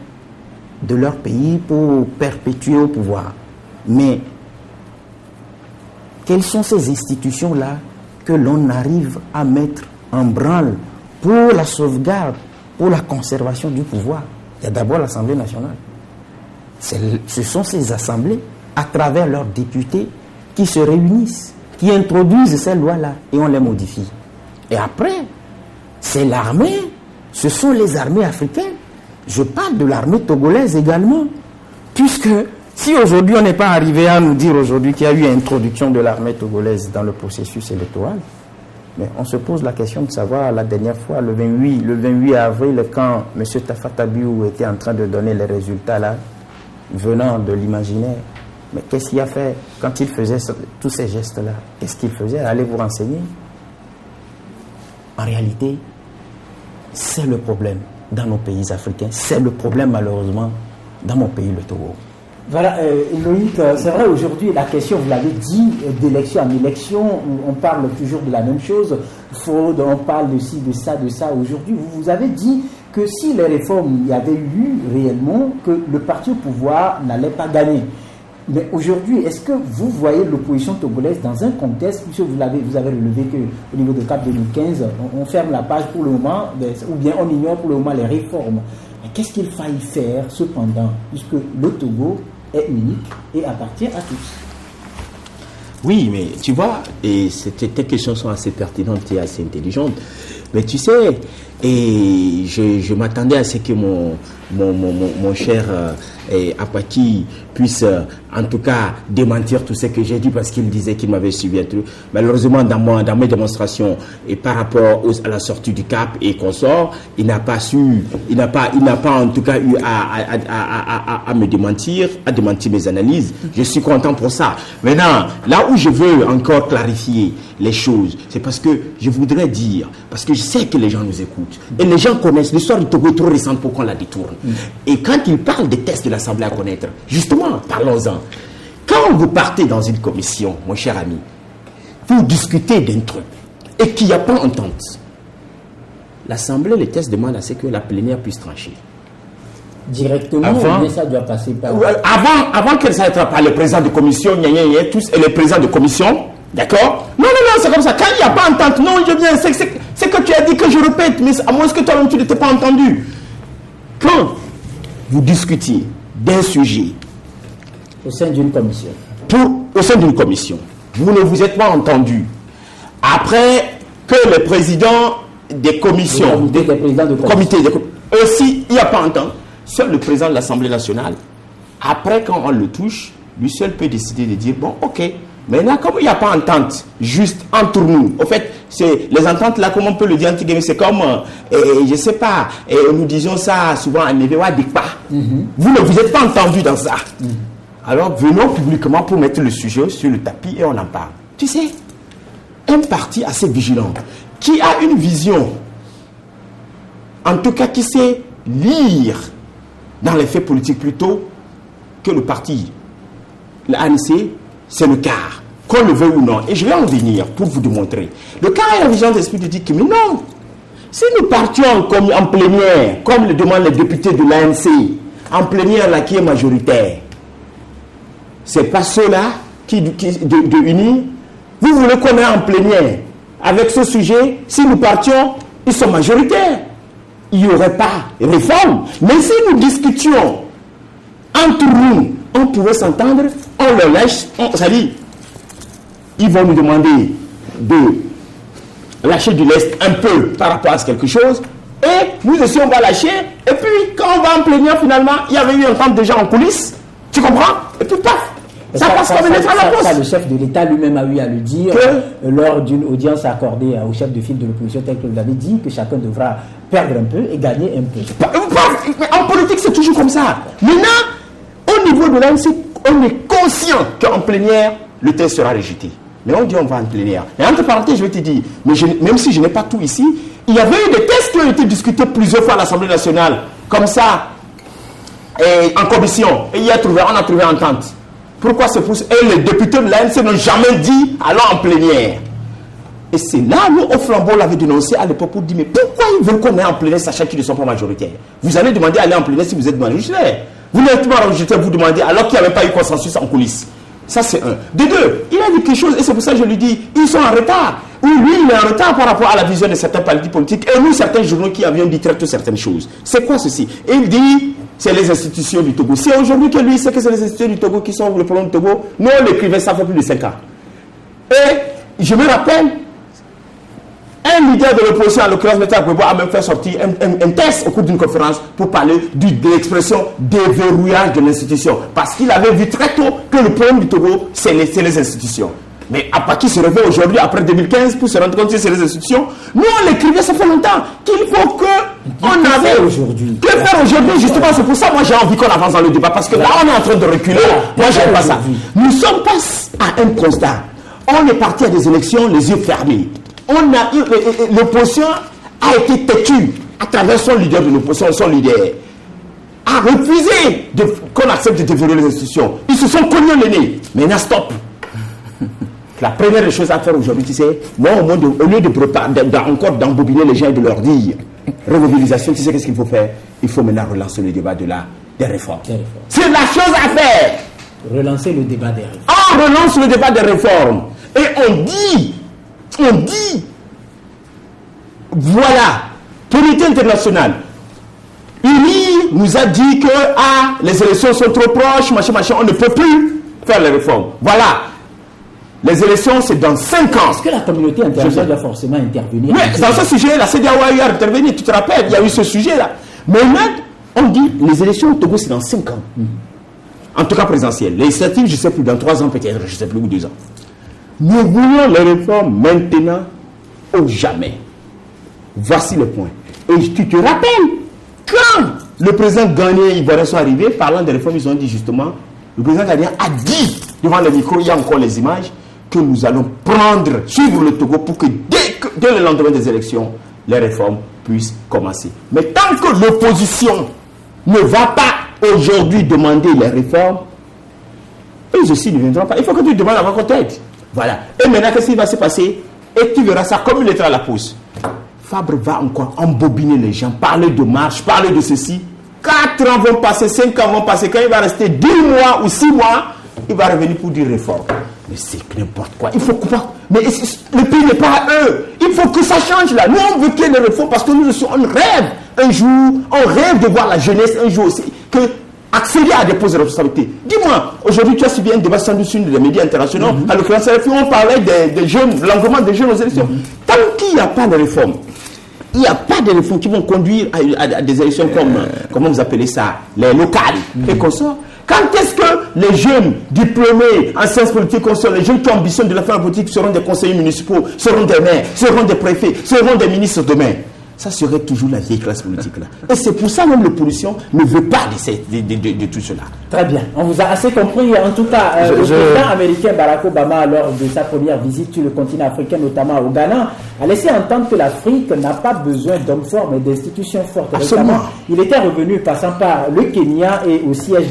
de leur pays pour perpétuer au pouvoir. Mais quelles sont ces institutions-là que l'on arrive à mettre en branle pour la sauvegarde, pour la conservation du pouvoir? Il y a d'abord l'Assemblée nationale. Ce sont ces assemblées, à travers leurs députés, qui se réunissent, qui introduisent ces lois-là et on les modifie. Et après, c'est l'armée, ce sont les armées africaines. Je parle de l'armée togolaise également, puisque si aujourd'hui on n'est pas arrivé à nous dire aujourd'hui qu'il y a eu introduction de l'armée togolaise dans le processus électoral, mais on se pose la question de savoir, la dernière fois, le 28 avril, quand M. Tafa Tabiou était en train de donner les résultats là, venant de l'imaginaire, mais qu'est-ce qu'il a fait quand il faisait tous ces gestes-là? Qu'est-ce qu'il faisait? Allez vous renseigner. En réalité, c'est le problème dans nos pays africains. C'est le problème, malheureusement, dans mon pays, le Togo. Voilà, Loïc, c'est vrai, aujourd'hui, la question, vous l'avez dit, d'élection en élection, on parle toujours de la même chose. Fraude, on parle aussi de ça. Aujourd'hui, vous avez dit que si les réformes y avaient eu réellement, que le parti au pouvoir n'allait pas gagner. Mais aujourd'hui, est-ce que vous voyez l'opposition togolaise dans un contexte, puisque vous avez relevé qu'au niveau de CAP 2015, on ferme la page pour le moment, ou bien on ignore pour le moment les réformes. Mais qu'est-ce qu'il faille faire cependant, puisque le Togo est unique et appartient à tous? Oui, mais tu vois, et tes questions sont assez pertinentes et assez intelligentes. Mais tu sais, et je m'attendais à ce que mon cher Apaki puisse en tout cas démentir tout ce que j'ai dit, parce qu'il disait qu'il m'avait suivi. Malheureusement, dans mes démonstrations et par rapport à la sortie du CAP et consorts, il n'a pas en tout cas eu à me démentir, à démentir mes analyses. Je suis content pour ça. Maintenant, là où je veux encore clarifier les choses, c'est parce que je voudrais dire, parce que je sais que les gens nous écoutent et les gens connaissent l'histoire du Togo est trop récente pour qu'on la détourne. Et quand ils parlent des tests de l'Assemblée à connaître, justement, parlons-en. Quand vous partez dans une commission, mon cher ami, vous discutez d'un truc et qu'il n'y a pas entente, l'Assemblée, les tests demandent à ce que la plénière puisse trancher. Directement, mais ça doit passer par... Avant que ça ne soit pas le président de commission, tous et les présidents de commission, d'accord? Non, c'est comme ça. Quand il n'y a pas entente, non, je viens, c'est que tu as dit que je répète, mais à moins que toi-même tu n'étais pas entendu. Quand vous discutiez d'un sujet au sein d'une commission, vous ne vous êtes pas entendu. Après que le président des commissions, des présidents de comités, aussi, il n'y a pas entente. Seul le président de l'Assemblée nationale, après quand on le touche, lui seul peut décider de dire, bon, ok, maintenant comme il n'y a pas entente, juste entre nous, au fait, c'est les ententes là, comme on peut le dire, c'est comme, je ne sais pas, nous disons ça souvent à Nevewa Dikpa. Vous ne vous êtes pas entendu dans ça. Alors venons publiquement pour mettre le sujet sur le tapis et on en parle. Tu sais, un parti assez vigilant, qui a une vision, en tout cas qui sait lire dans les faits politiques plutôt que le parti. L'ANC, c'est le quart, qu'on le veuille ou non. Et je vais en venir pour vous démontrer. Le quart a la vision d'esprit de dire que, mais non, si nous partions comme en plénière, comme le demandent les députés de l'ANC, en plénière là qui est majoritaire, c'est pas ceux-là qui de unir. Vous voulez qu'on ait en plénière avec ce sujet, si nous partions, ils sont majoritaires. Il n'y aurait pas de réforme. Mais si nous discutions entre nous, on pouvait s'entendre, on le lâche, c'est-à-dire, ils vont nous demander de lâcher du lest un peu par rapport à quelque chose, et nous aussi on va lâcher, et puis quand on va en plénière finalement, il y avait eu un temps déjà en coulisses, tu comprends? Et puis paf, ça passe comme une lettre à la poste. Le chef de l'État lui-même a eu à le dire lors d'une audience accordée au chef de file de l'opposition, tel que vous l'avez dit, que chacun devra perdre un peu et gagner un peu. En politique c'est toujours comme ça. Maintenant, au niveau de l'ANC, on est conscient qu'en plénière, le texte sera rejeté. Mais on dit on va en plénière. Et entre parenthèses, je vais te dire, mais même si je n'ai pas tout ici, il y avait eu des textes qui ont été discutés plusieurs fois à l'Assemblée nationale, comme ça, et en commission. Et on a trouvé entente. Pourquoi se pousse? Et les députés de l'ANC n'ont jamais dit allons en plénière. Et c'est là, nous, au flambeau, on l'avait dénoncé à l'époque pour dire mais pourquoi ils veulent qu'on ait en plénière sachant qu'ils ne sont pas majoritaires? Vous allez demander d'aller en plénière si vous êtes majoritaire. Vous n'êtes pas majoritaire, vous demandez alors qu'il n'y avait pas eu consensus en coulisses. Ça, c'est un. De deux, il a dit quelque chose, et c'est pour ça que je lui dis, ils sont en retard. Oui, lui, il est en retard par rapport à la vision de certains partis politiques, et nous, certains journaux qui avions dit très tôt certaines choses. C'est quoi ceci? Et il dit, c'est les institutions du Togo. C'est aujourd'hui que lui sait que c'est les institutions du Togo qui sont le problème du Togo. Nous, on l'écrivait, ça fait plus de 5 ans. Et je me rappelle, un leader de l'opposition, en l'occurrence, M. Akwebo, a même fait sortir un test au cours d'une conférence pour parler de l'expression déverrouillage de l'institution. Parce qu'il avait vu très tôt que le problème du Togo, c'est les institutions. Mais à part qui se réveille aujourd'hui, après 2015, pour se rendre compte que c'est les institutions, nous on l'écrivait, ça fait longtemps, qu'il faut que on avait aujourd'hui. Que faire aujourd'hui, justement, c'est pour ça moi j'ai envie qu'on avance dans le débat, parce que là on est en train de reculer. Moi j'aime pas ça. Nous sommes pas à un constat. On est parti à des élections les yeux fermés. L'opposition a été têtue à travers son leader de l'opposition, son leader a refusé qu'on accepte de déverrouiller les institutions. Ils se sont cognés le nez. Maintenant, stop. La première des choses à faire aujourd'hui, tu sais, moi, au lieu encore d'embobiner les gens et de leur dire remobilisation, tu sais qu'est-ce qu'il faut faire? Il faut maintenant relancer le débat des réformes. C'est la chose à faire. Relancer le débat des réformes. On relance le débat des réformes. Et on dit, voilà, communauté internationale, UNI nous a dit que les élections sont trop proches, machin, on ne peut plus faire les réformes. Voilà, les élections c'est dans 5 ans. Est-ce que la communauté internationale doit forcément intervenir? Oui, dans ce sujet, la CEDEAO a eu à intervenir, tu te rappelles, il y a eu ce sujet-là. Mais maintenant, on dit, les élections au Togo c'est dans 5 ans. En tout cas présidentielles. Les législatives, je ne sais plus, dans 3 ans peut-être, je ne sais plus, ou 2 ans. Nous voulons les réformes maintenant ou jamais. Voici le point. Et tu te rappelles, quand le président Ghanéen Ivoirien sont arrivés, parlant des réformes, ils ont dit justement, le président Ghanéen a dit, devant le micro, il y a encore les images, que nous allons suivre le Togo pour que dès le lendemain des élections, les réformes puissent commencer. Mais tant que l'opposition ne va pas aujourd'hui demander les réformes, eux aussi ne viendront pas. Il faut que tu demandes à votre tête. Voilà. Et maintenant, qu'est-ce qui va se passer? Et tu verras ça comme une lettre à la poste. Fabre va encore embobiner les gens, parler de marche, parler de ceci. 4 ans vont passer, 5 ans vont passer. Quand il va rester 2 mois ou 6 mois, il va revenir pour dire réforme. Mais c'est n'importe quoi. Il faut quoi? Mais le pays n'est pas à eux. Il faut que ça change là. Nous, on veut qu'il y ait des réformes parce que nous aussi, on rêve un jour, on rêve de voir la jeunesse un jour aussi, que accéder à des postes de responsabilité. Dis-moi, aujourd'hui, tu as suivi un débat sans doute sur les médias internationaux. À l'occurrence, on parlait des jeunes, l'engouement des jeunes aux élections. Tant qu'il n'y a pas de réforme, il n'y a pas de réformes qui vont conduire à des élections comme, comment vous appelez ça, les locales et consorts. Quand est-ce que les jeunes diplômés en sciences politiques, les jeunes qui ambitionnent de la faire politique seront des conseillers municipaux, seront des maires, seront des préfets, seront des ministres demain? ça serait toujours la vieille classe politique là. Et c'est pour ça même l'opposition ne veut pas de tout cela. Très bien, on vous a assez compris. En tout cas, le président américain Barack Obama, lors de sa première visite sur le continent africain, notamment au Ghana, a laissé entendre que l'Afrique n'a pas besoin d'hommes forts mais d'institutions fortes. Récemment, il était revenu passant par le Kenya et au siège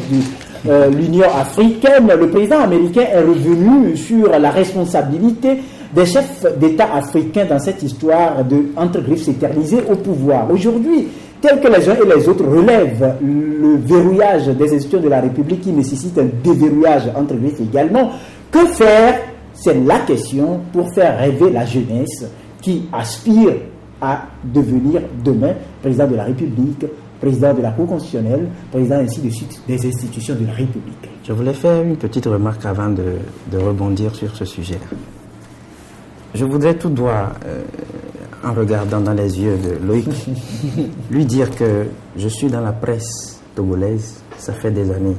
de l'Union africaine. Le président américain est revenu sur la responsabilité des chefs d'État africains dans cette histoire de entre griffes s'éterniser au pouvoir. Aujourd'hui, tel que les uns et les autres relèvent le verrouillage des institutions de la République qui nécessite un déverrouillage entre griffes également, que faire? C'est la question pour faire rêver la jeunesse qui aspire à devenir demain président de la République, président de la Cour constitutionnelle, président ainsi de suite des institutions de la République. Je voulais faire une petite remarque avant de rebondir sur ce sujet-là. Je voudrais tout droit, en regardant dans les yeux de Loïc, lui dire que je suis dans la presse togolaise, ça fait des années.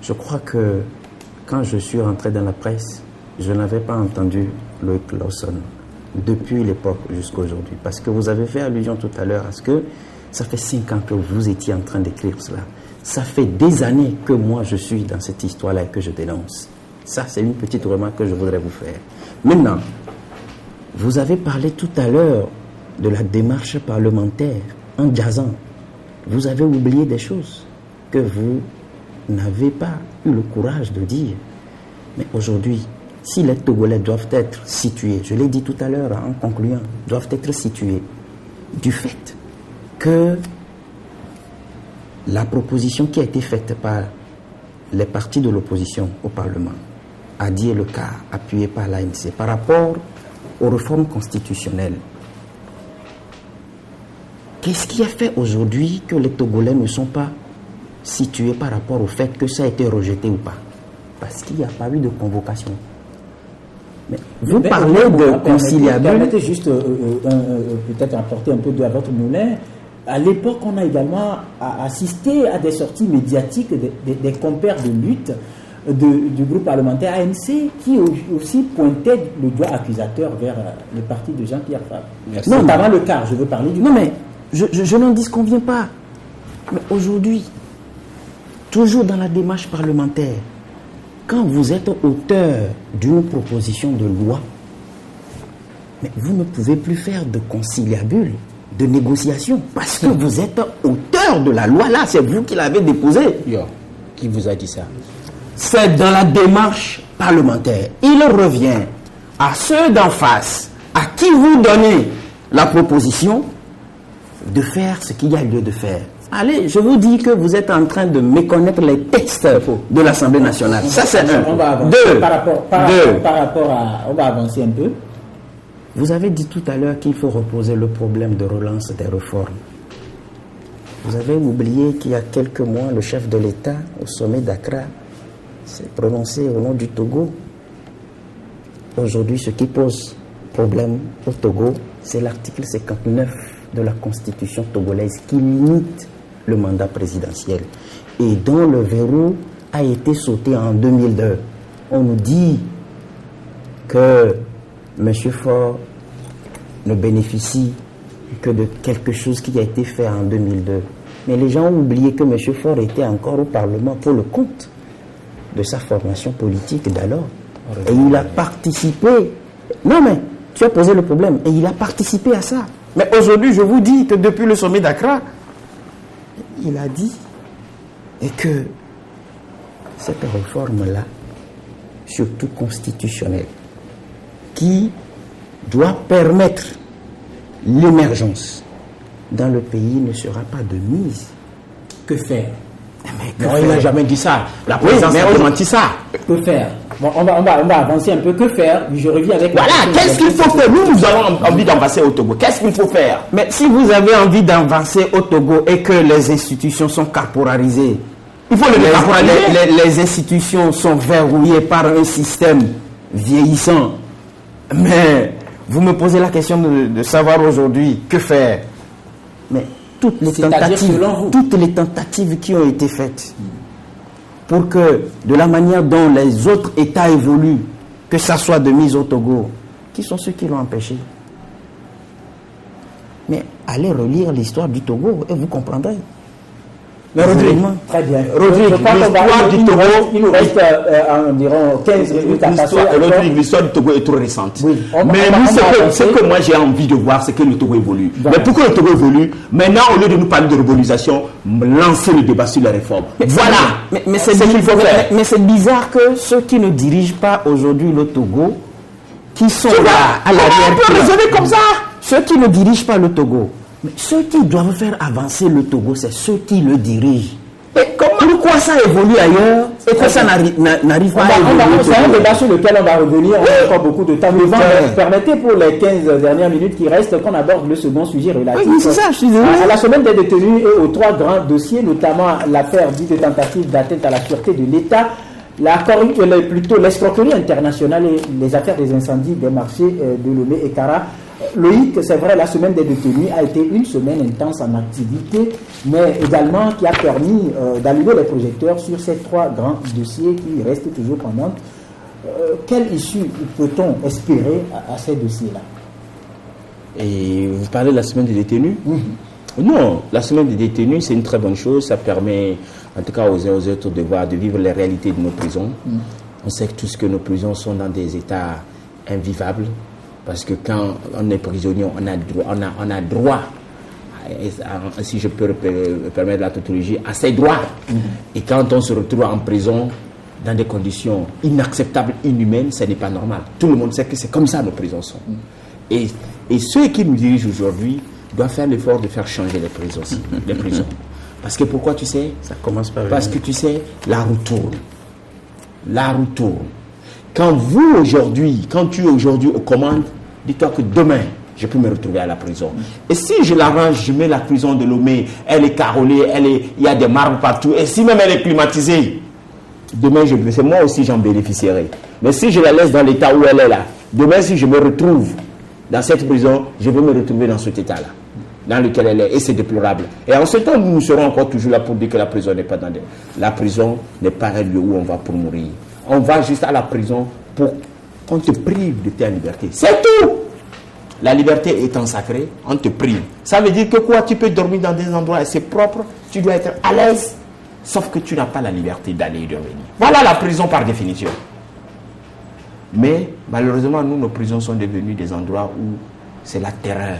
Je crois que quand je suis rentré dans la presse, je n'avais pas entendu Loïc Lawson depuis l'époque jusqu'à aujourd'hui. Parce que vous avez fait allusion tout à l'heure à ce que ça fait 5 ans que vous étiez en train d'écrire cela. Ça fait des années que moi je suis dans cette histoire-là et que je dénonce. Ça, c'est une petite remarque que je voudrais vous faire. Maintenant, vous avez parlé tout à l'heure de la démarche parlementaire en jazzant. Vous avez oublié des choses que vous n'avez pas eu le courage de dire. Mais aujourd'hui, si les Togolais doivent être situés, je l'ai dit tout à l'heure en concluant, doivent être situés du fait que la proposition qui a été faite par les partis de l'opposition au Parlement, a dit le cas appuyé par l'ANC par rapport aux réformes constitutionnelles. Qu'est-ce qui a fait aujourd'hui que les Togolais ne sont pas situés par rapport au fait que ça a été rejeté ou pas? Parce qu'il n'y a pas eu de convocation. Mais vous parlez de conciliable. Permettez juste peut-être apporter un peu d'eau à votre moulin. À l'époque, on a également assisté à des sorties médiatiques des compères de lutte du groupe parlementaire ANC qui aussi pointait le doigt accusateur vers le parti de Jean-Pierre Fabre. Notamment le CAR, je veux parler du CAR. Non mais, je n'en disconviens pas. Mais aujourd'hui, toujours dans la démarche parlementaire, quand vous êtes auteur d'une proposition de loi, mais vous ne pouvez plus faire de conciliabule, de négociation, parce que vous êtes auteur de la loi là, c'est vous qui l'avez déposée. Qui vous a dit ça? C'est dans la démarche parlementaire. Il revient à ceux d'en face, à qui vous donnez la proposition, de faire ce qu'il y a lieu de faire. Allez, je vous dis que vous êtes en train de méconnaître les textes de l'Assemblée nationale. Ça, c'est un. On va avancer. Deux. Par rapport à... On va avancer un peu. Vous avez dit tout à l'heure qu'il faut reposer le problème de relance des réformes. Vous avez oublié qu'il y a quelques mois, le chef de l'État, au sommet d'Accra, s'est prononcé au nom du Togo. Aujourd'hui, ce qui pose problème au Togo, c'est l'article 59 de la Constitution togolaise qui limite le mandat présidentiel et dont le verrou a été sauté en 2002. On nous dit que M. Faure ne bénéficie que de quelque chose qui a été fait en 2002. Mais les gens ont oublié que M. Faure était encore au Parlement pour le compte de sa formation politique d'alors. Et il a participé. Non mais, tu as posé le problème. Et il a participé à ça. Mais aujourd'hui, je vous dis que depuis le sommet d'Accra, il a dit et que cette réforme-là, surtout constitutionnelle, qui doit permettre l'émergence dans le pays ne sera pas de mise. Que faire? Non, il n'a jamais dit ça. La présidence a démenti ça. Que faire? Bon, on va avancer un peu. Que faire? Je reviens avec... Voilà, qu'est-ce qu'il faut faire? Nous avons envie d'avancer au Togo. Qu'est-ce qu'il faut faire? Mais si vous avez envie d'avancer au Togo et que les institutions sont corporalisées, il faut les décorporaliser. Les institutions sont verrouillées par un système vieillissant. Mais vous me posez la question de savoir aujourd'hui que faire. Mais toutes les tentatives qui ont été faites pour que, de la manière dont les autres États évoluent, que ça soit de mise au Togo, qui sont ceux qui l'ont empêché? Mais allez relire l'histoire du Togo et vous comprendrez. Mais Rodrigue, très bien. Rodrigue, il nous reste environ 15 minutes à passer. L'histoire du Togo est trop récente. Oui, mais ce que moi j'ai envie de voir, c'est que le Togo évolue. Mais pourquoi le Togo évolue? Maintenant, au lieu de nous parler de rebolisation, lancer le débat sur la réforme. Mais c'est ce qu'il faut faire. Mais c'est bizarre que ceux qui ne dirigent pas aujourd'hui le Togo, qui sont là à l'arrière, on peut raisonner comme ça. Ceux qui ne dirigent pas le Togo, mais ceux qui doivent faire avancer le Togo, c'est ceux qui le dirigent. Et pourquoi ça évolue ailleurs et que ça n'arrive pas à évoluer? C'est un débat sur lequel on va revenir. On a encore beaucoup de temps. Mais permettez pour les 15 dernières minutes qui restent qu'on aborde le second sujet relatif à la semaine des détenus et aux 3 grands dossiers, notamment l'affaire dite de tentative d'atteinte à la sûreté de l'État, l'escroquerie internationale et les affaires des incendies des marchés de Lomé et Kara. Loïc, c'est vrai, la semaine des détenus a été une semaine intense en activité, mais également qui a permis d'allumer les projecteurs sur ces 3 grands dossiers qui restent toujours pendants. Quelle issue peut-on espérer à ces dossiers-là? Et vous parlez de la semaine des détenus? Non, la semaine des détenus, c'est une très bonne chose. Ça permet, en tout cas aux uns aux autres, de vivre les réalités de nos prisons. On sait que tous que nos prisons sont dans des états invivables. Parce que quand on est prisonnier, on a droit, si je peux permettre la tautologie, à ses droits. Et quand on se retrouve en prison dans des conditions inacceptables, inhumaines, ce n'est pas normal. Tout le monde sait que c'est comme ça nos prisons sont. Et ceux qui nous dirigent aujourd'hui doivent faire l'effort de faire changer les prisons. Parce que pourquoi, tu sais? Ça commence par... Parce que tu sais, la roue tourne. La roue tourne. Quand tu es aujourd'hui aux commandes, dis-toi que demain, je peux me retrouver à la prison. Et si je l'arrange, je mets la prison de Lomé, elle est carrelée, il y a des marbres partout, et si même elle est climatisée, demain, moi aussi j'en bénéficierai. Mais si je la laisse dans l'état où elle est là, demain, si je me retrouve dans cette prison, je vais me retrouver dans cet état-là, dans lequel elle est, et c'est déplorable. Et en ce temps, nous serons encore toujours là pour dire que la prison n'est pas La prison n'est pas un lieu où on va pour mourir. On va juste à la prison pour qu'on te prive de ta liberté. C'est tout. La liberté étant sacrée, on te prive. Ça veut dire que quoi? Tu peux dormir dans des endroits assez propres, tu dois être à l'aise, sauf que tu n'as pas la liberté d'aller et de revenir. Voilà la prison par définition. Mais malheureusement, nos prisons sont devenues des endroits où c'est la terreur.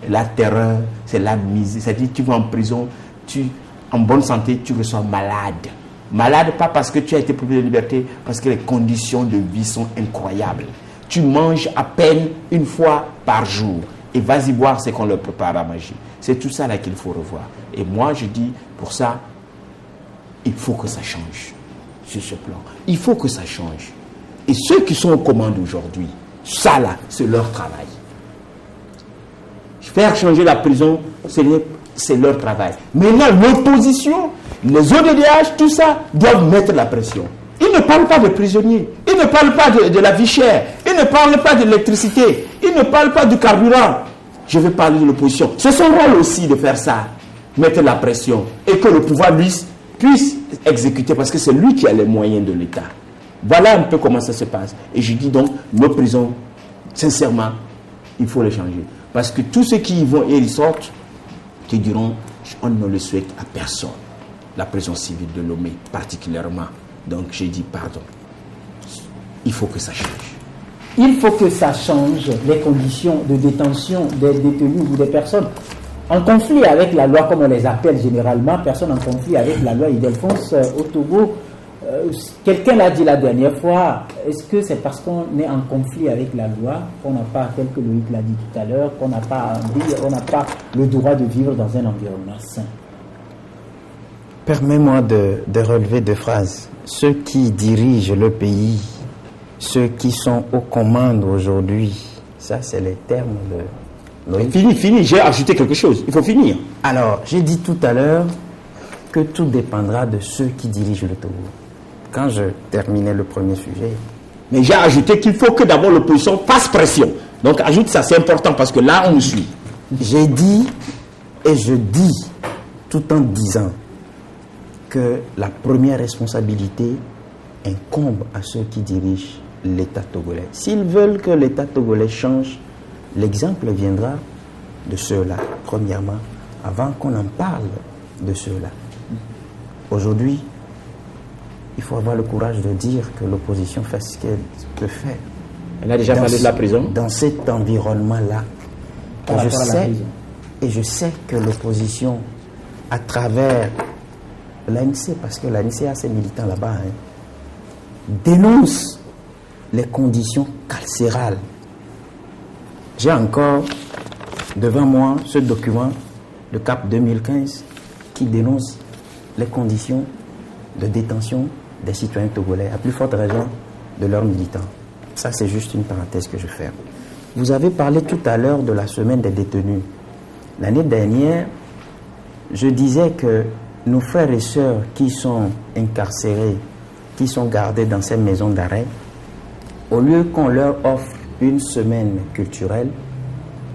La terreur, c'est la misère. C'est-à-dire tu vas en prison, en bonne santé, tu reçois malade. Malade, pas parce que tu as été privé de liberté, parce que les conditions de vie sont incroyables. Tu manges à peine une fois par jour. Et vas-y voir ce qu'on leur prépare à manger. C'est tout ça là qu'il faut revoir. Et moi, je dis, pour ça, il faut que ça change sur ce plan. Il faut que ça change. Et ceux qui sont aux commandes aujourd'hui, ça là, c'est leur travail. Faire changer la prison, c'est leur travail. Maintenant, l'opposition, les ODDH, tout ça, doivent mettre la pression. Ils ne parlent pas de prisonniers, ils ne parlent pas de la vie chère, ils ne parlent pas de l'électricité, ils ne parlent pas du carburant. Je vais parler de l'opposition. C'est son rôle aussi de faire ça, mettre la pression, et que le pouvoir, lui, puisse exécuter, parce que c'est lui qui a les moyens de l'État. Voilà un peu comment ça se passe. Et je dis donc, nos prisons, sincèrement, il faut les changer. Parce que tous ceux qui y vont et ils sortent, te diront, on ne le souhaite à personne. La prison civile de Lomé, particulièrement. Donc, j'ai dit, pardon. Il faut que ça change. Il faut que ça change les conditions de détention des détenus ou des personnes en conflit avec la loi, comme on les appelle généralement, personnes en conflit avec la loi Ildefonse au Togo. Quelqu'un l'a dit la dernière fois, est-ce que c'est parce qu'on est en conflit avec la loi qu'on n'a pas, tel que Loïc l'a dit tout à l'heure, qu'on n'a pas le droit de vivre dans un environnement sain? Permets-moi de relever 2 phrases. Ceux qui dirigent le pays, ceux qui sont aux commandes aujourd'hui, ça c'est les termes de Loïc. Fini, j'ai ajouté quelque chose, il faut finir. Alors, j'ai dit tout à l'heure que tout dépendra de ceux qui dirigent le Togo. Quand je terminais le premier sujet. Mais j'ai ajouté qu'il faut que d'abord l'opposition fasse pression. Donc ajoute ça, c'est important parce que là on nous suit. J'ai dit et je dis tout en disant que la première responsabilité incombe à ceux qui dirigent l'État togolais. S'ils veulent que l'État togolais change, l'exemple viendra de ceux-là, premièrement, avant qu'on en parle de ceux-là. Aujourd'hui, il faut avoir le courage de dire que l'opposition fait ce qu'elle peut faire. Elle a déjà parlé de la prison. Dans cet environnement-là. Et je sais que l'opposition, à travers l'ANC, parce que l'ANC a ses militants là-bas, dénonce les conditions carcérales. J'ai encore devant moi ce document, le CAP 2015, qui dénonce les conditions de détention des citoyens togolais, à plus forte raison de leurs militants. Ça, c'est juste une parenthèse que je fais. Vous avez parlé tout à l'heure de la semaine des détenus. L'année dernière, je disais que nos frères et sœurs qui sont incarcérés, qui sont gardés dans ces maisons d'arrêt, au lieu qu'on leur offre une semaine culturelle,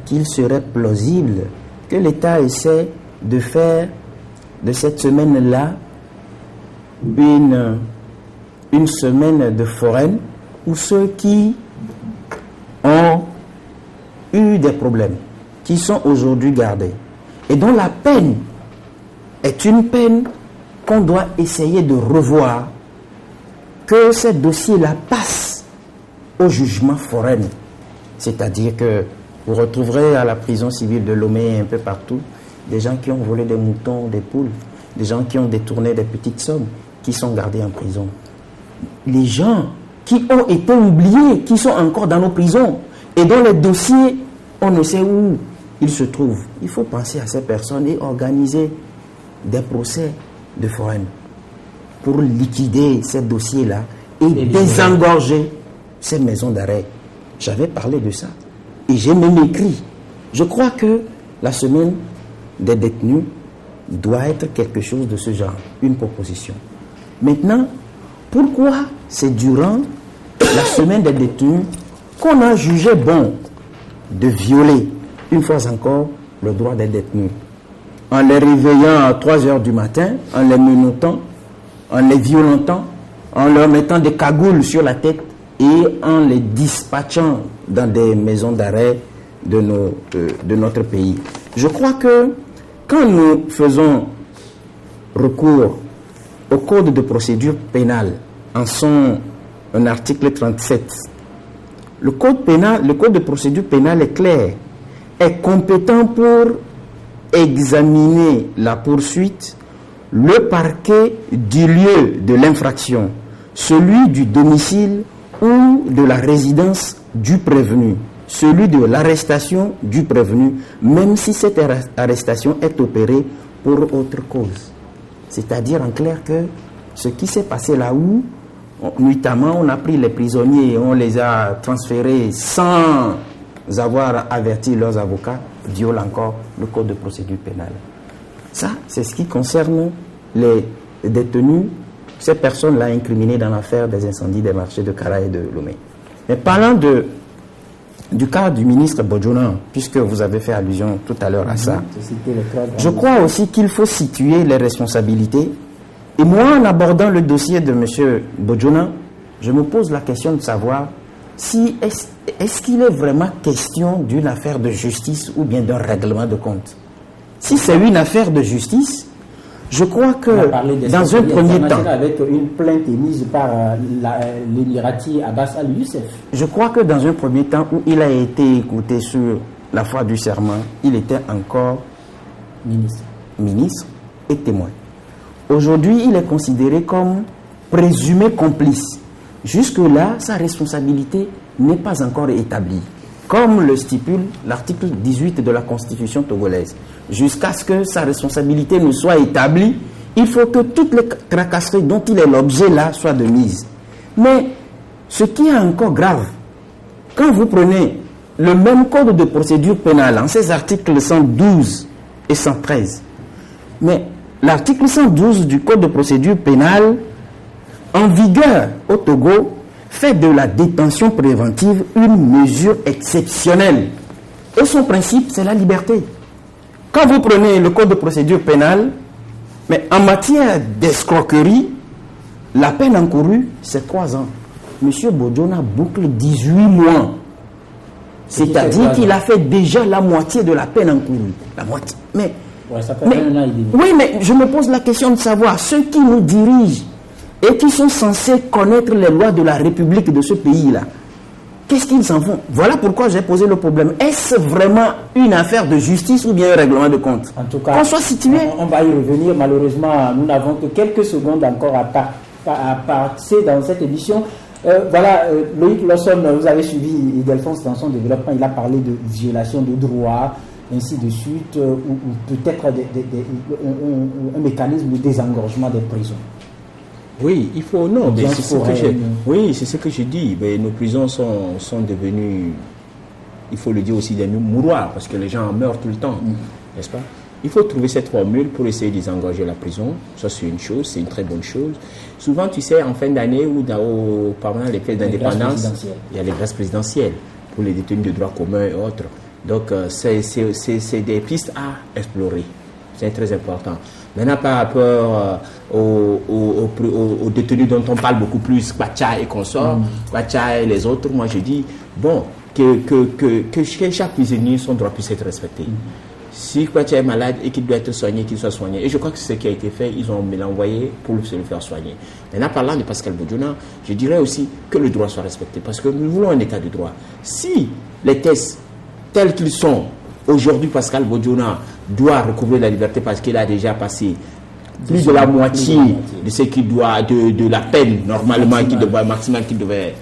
qu'il serait plausible que l'État essaie de faire de cette semaine-là une semaine de foraine où ceux qui ont eu des problèmes, qui sont aujourd'hui gardés, et dont la peine est une peine qu'on doit essayer de revoir, que ces dossiers-là passent au jugement forain. C'est-à-dire que vous retrouverez à la prison civile de Lomé un peu partout des gens qui ont volé des moutons, des poules, des gens qui ont détourné des petites sommes, qui sont gardés en prison. Les gens qui ont été oubliés, qui sont encore dans nos prisons, et dont les dossiers, on ne sait où ils se trouvent. Il faut penser à ces personnes et organiser des procès de foraine pour liquider ces dossiers-là et désengorger ces maisons d'arrêt. J'avais parlé de ça. Et j'ai même écrit. Je crois que la semaine des détenus doit être quelque chose de ce genre, une proposition. Maintenant, pourquoi c'est durant la semaine des détenus qu'on a jugé bon de violer, une fois encore, le droit des détenus, en les réveillant à 3 heures du matin, en les menottant, en les violentant, en leur mettant des cagoules sur la tête et en les dispatchant dans des maisons d'arrêt de notre pays. Je crois que quand nous faisons recours au Code de procédure pénale, en son article 37, le Code de procédure pénale est clair, est compétent pour examiner la poursuite, le parquet du lieu de l'infraction, celui du domicile ou de la résidence du prévenu, celui de l'arrestation du prévenu, même si cette arrestation est opérée pour autre cause. C'est-à-dire en clair que ce qui s'est passé là où, nuitamment, on a pris les prisonniers et on les a transférés sans avoir averti leurs avocats, viole encore le Code de procédure pénale. Ça, c'est ce qui concerne les détenus, ces personnes-là incriminées dans l'affaire des incendies des marchés de Kara et de Lomé. Mais parlant du cas du ministre Bodjona, puisque vous avez fait allusion tout à l'heure à ça, je crois aussi qu'il faut situer les responsabilités. Et moi, en abordant le dossier de M. Bodjona, je me pose la question de savoir si est-ce qu'il est vraiment question d'une affaire de justice ou bien d'un règlement de compte. Si c'est une affaire de justice, je crois que dans un premier temps, avec une plainte émise par l'émirati Abbas Al-Youssef. Je crois que dans un premier temps où il a été écouté sur la foi du serment, il était encore ministre et témoin. Aujourd'hui, il est considéré comme présumé complice. Jusque-là, sa responsabilité n'est pas encore établie. Comme le stipule l'article 18 de la Constitution togolaise. Jusqu'à ce que sa responsabilité ne soit établie, il faut que toutes les tracasseries dont il est l'objet là soient de mise. Mais ce qui est encore grave, quand vous prenez le même code de procédure pénale, en ses articles 112 et 113, mais l'article 112 du code de procédure pénale, en vigueur au Togo, fait de la détention préventive une mesure exceptionnelle. Et son principe, c'est la liberté. Quand vous prenez le code de procédure pénale, mais en matière d'escroquerie, la peine encourue, c'est 3 ans. Monsieur Bodjona boucle 18 mois. C'est-à-dire qu'il a fait déjà la moitié de la peine encourue. La moitié. Mais, ça fait 1 an et demi. Oui, mais je me pose la question de savoir, ceux qui nous dirigent et qui sont censés connaître les lois de la République de ce pays-là, qu'est-ce qu'ils en font? Voilà pourquoi j'ai posé le problème. Est-ce vraiment une affaire de justice ou bien un règlement de compte? En tout cas, qu'on soit situé. On va y revenir. Malheureusement, nous n'avons que quelques secondes encore à passer dans cette émission. Loïc Lawson, vous avez suivi Ildefonse dans son développement. Il a parlé de violation de droits, ainsi de suite, ou peut-être un mécanisme de désengorgement des prisons. Oui, il faut. Non, mais c'est ce que je dis. Mais nos prisons sont devenues, il faut le dire aussi, des mouroirs, parce que les gens meurent tout le temps, n'est-ce pas? Il faut trouver cette formule pour essayer de désengorger la prison. Ça, c'est une chose, c'est une très bonne chose. Souvent, tu sais, en fin d'année ou pendant les fêtes d'indépendance, il y a les grâces présidentielles pour les détenus de droit commun et autres. Donc, c'est des pistes à explorer. C'est très important. Maintenant, par rapport aux détenus dont on parle beaucoup plus, Kwacha et consorts, Kwacha et les autres, moi je dis, bon, que chaque prisonnier, son droit puisse être respecté. Si Kwacha est malade et qu'il doit être soigné, qu'il soit soigné. Et je crois que c'est ce qui a été fait, ils ont me l'envoyé pour se le faire soigner. Maintenant, parlant de Pascal Boudjouna, je dirais aussi que le droit soit respecté, parce que nous voulons un état de droit. Si les tests tels qu'ils sont, aujourd'hui, Pascal Boudjouna doit recouvrer la liberté parce qu'il a déjà passé plus de la moitié de ce qu'il doit, de la peine normalement maximum qu'il devait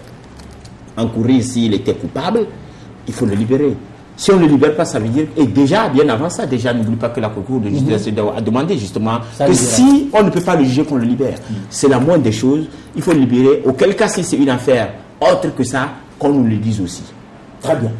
encourir s'il était coupable, il faut le libérer. Si on ne le libère pas, ça veut dire, et déjà, bien avant ça, n'oublie pas que la Cour de justice a demandé justement que si on ne peut pas le juger, qu'on le libère. C'est la moindre des choses, il faut le libérer. Auquel cas, si c'est une affaire autre que ça, qu'on nous le dise aussi. Très bien.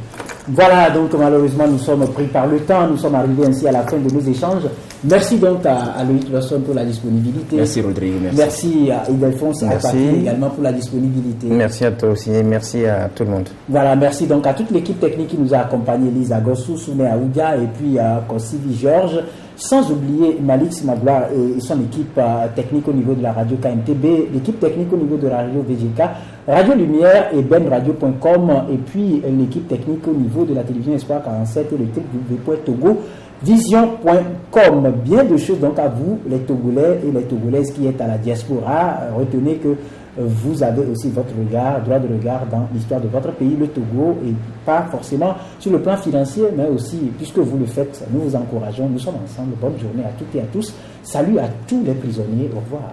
Voilà, donc malheureusement, nous sommes pris par le temps. Nous sommes arrivés ainsi à la fin de nos échanges. Merci donc à Loïc Lawson pour la disponibilité. Merci Rodrigue. Merci à Ildefonse également pour la disponibilité. Merci à toi aussi et merci à tout le monde. Voilà, merci donc à toute l'équipe technique qui nous a accompagnés, Lisa Gossou, Soumé Aoudia et puis à Kossivi Georges. Sans oublier Malik Magloire et son équipe technique au niveau de la radio KMTB, l'équipe technique au niveau de la radio VGK, Radio Lumière et benradio.com, et puis l'équipe technique au niveau de la télévision Espoir 47 et le www.togo vision.com. Bien de choses donc à vous, les Togolais et les Togolaises qui êtes à la diaspora. Retenez que vous avez aussi votre regard, droit de regard dans l'histoire de votre pays, le Togo, et pas forcément sur le plan financier, mais aussi, puisque vous le faites, nous vous encourageons, nous sommes ensemble. Bonne journée à toutes et à tous. Salut à tous les prisonniers. Au revoir.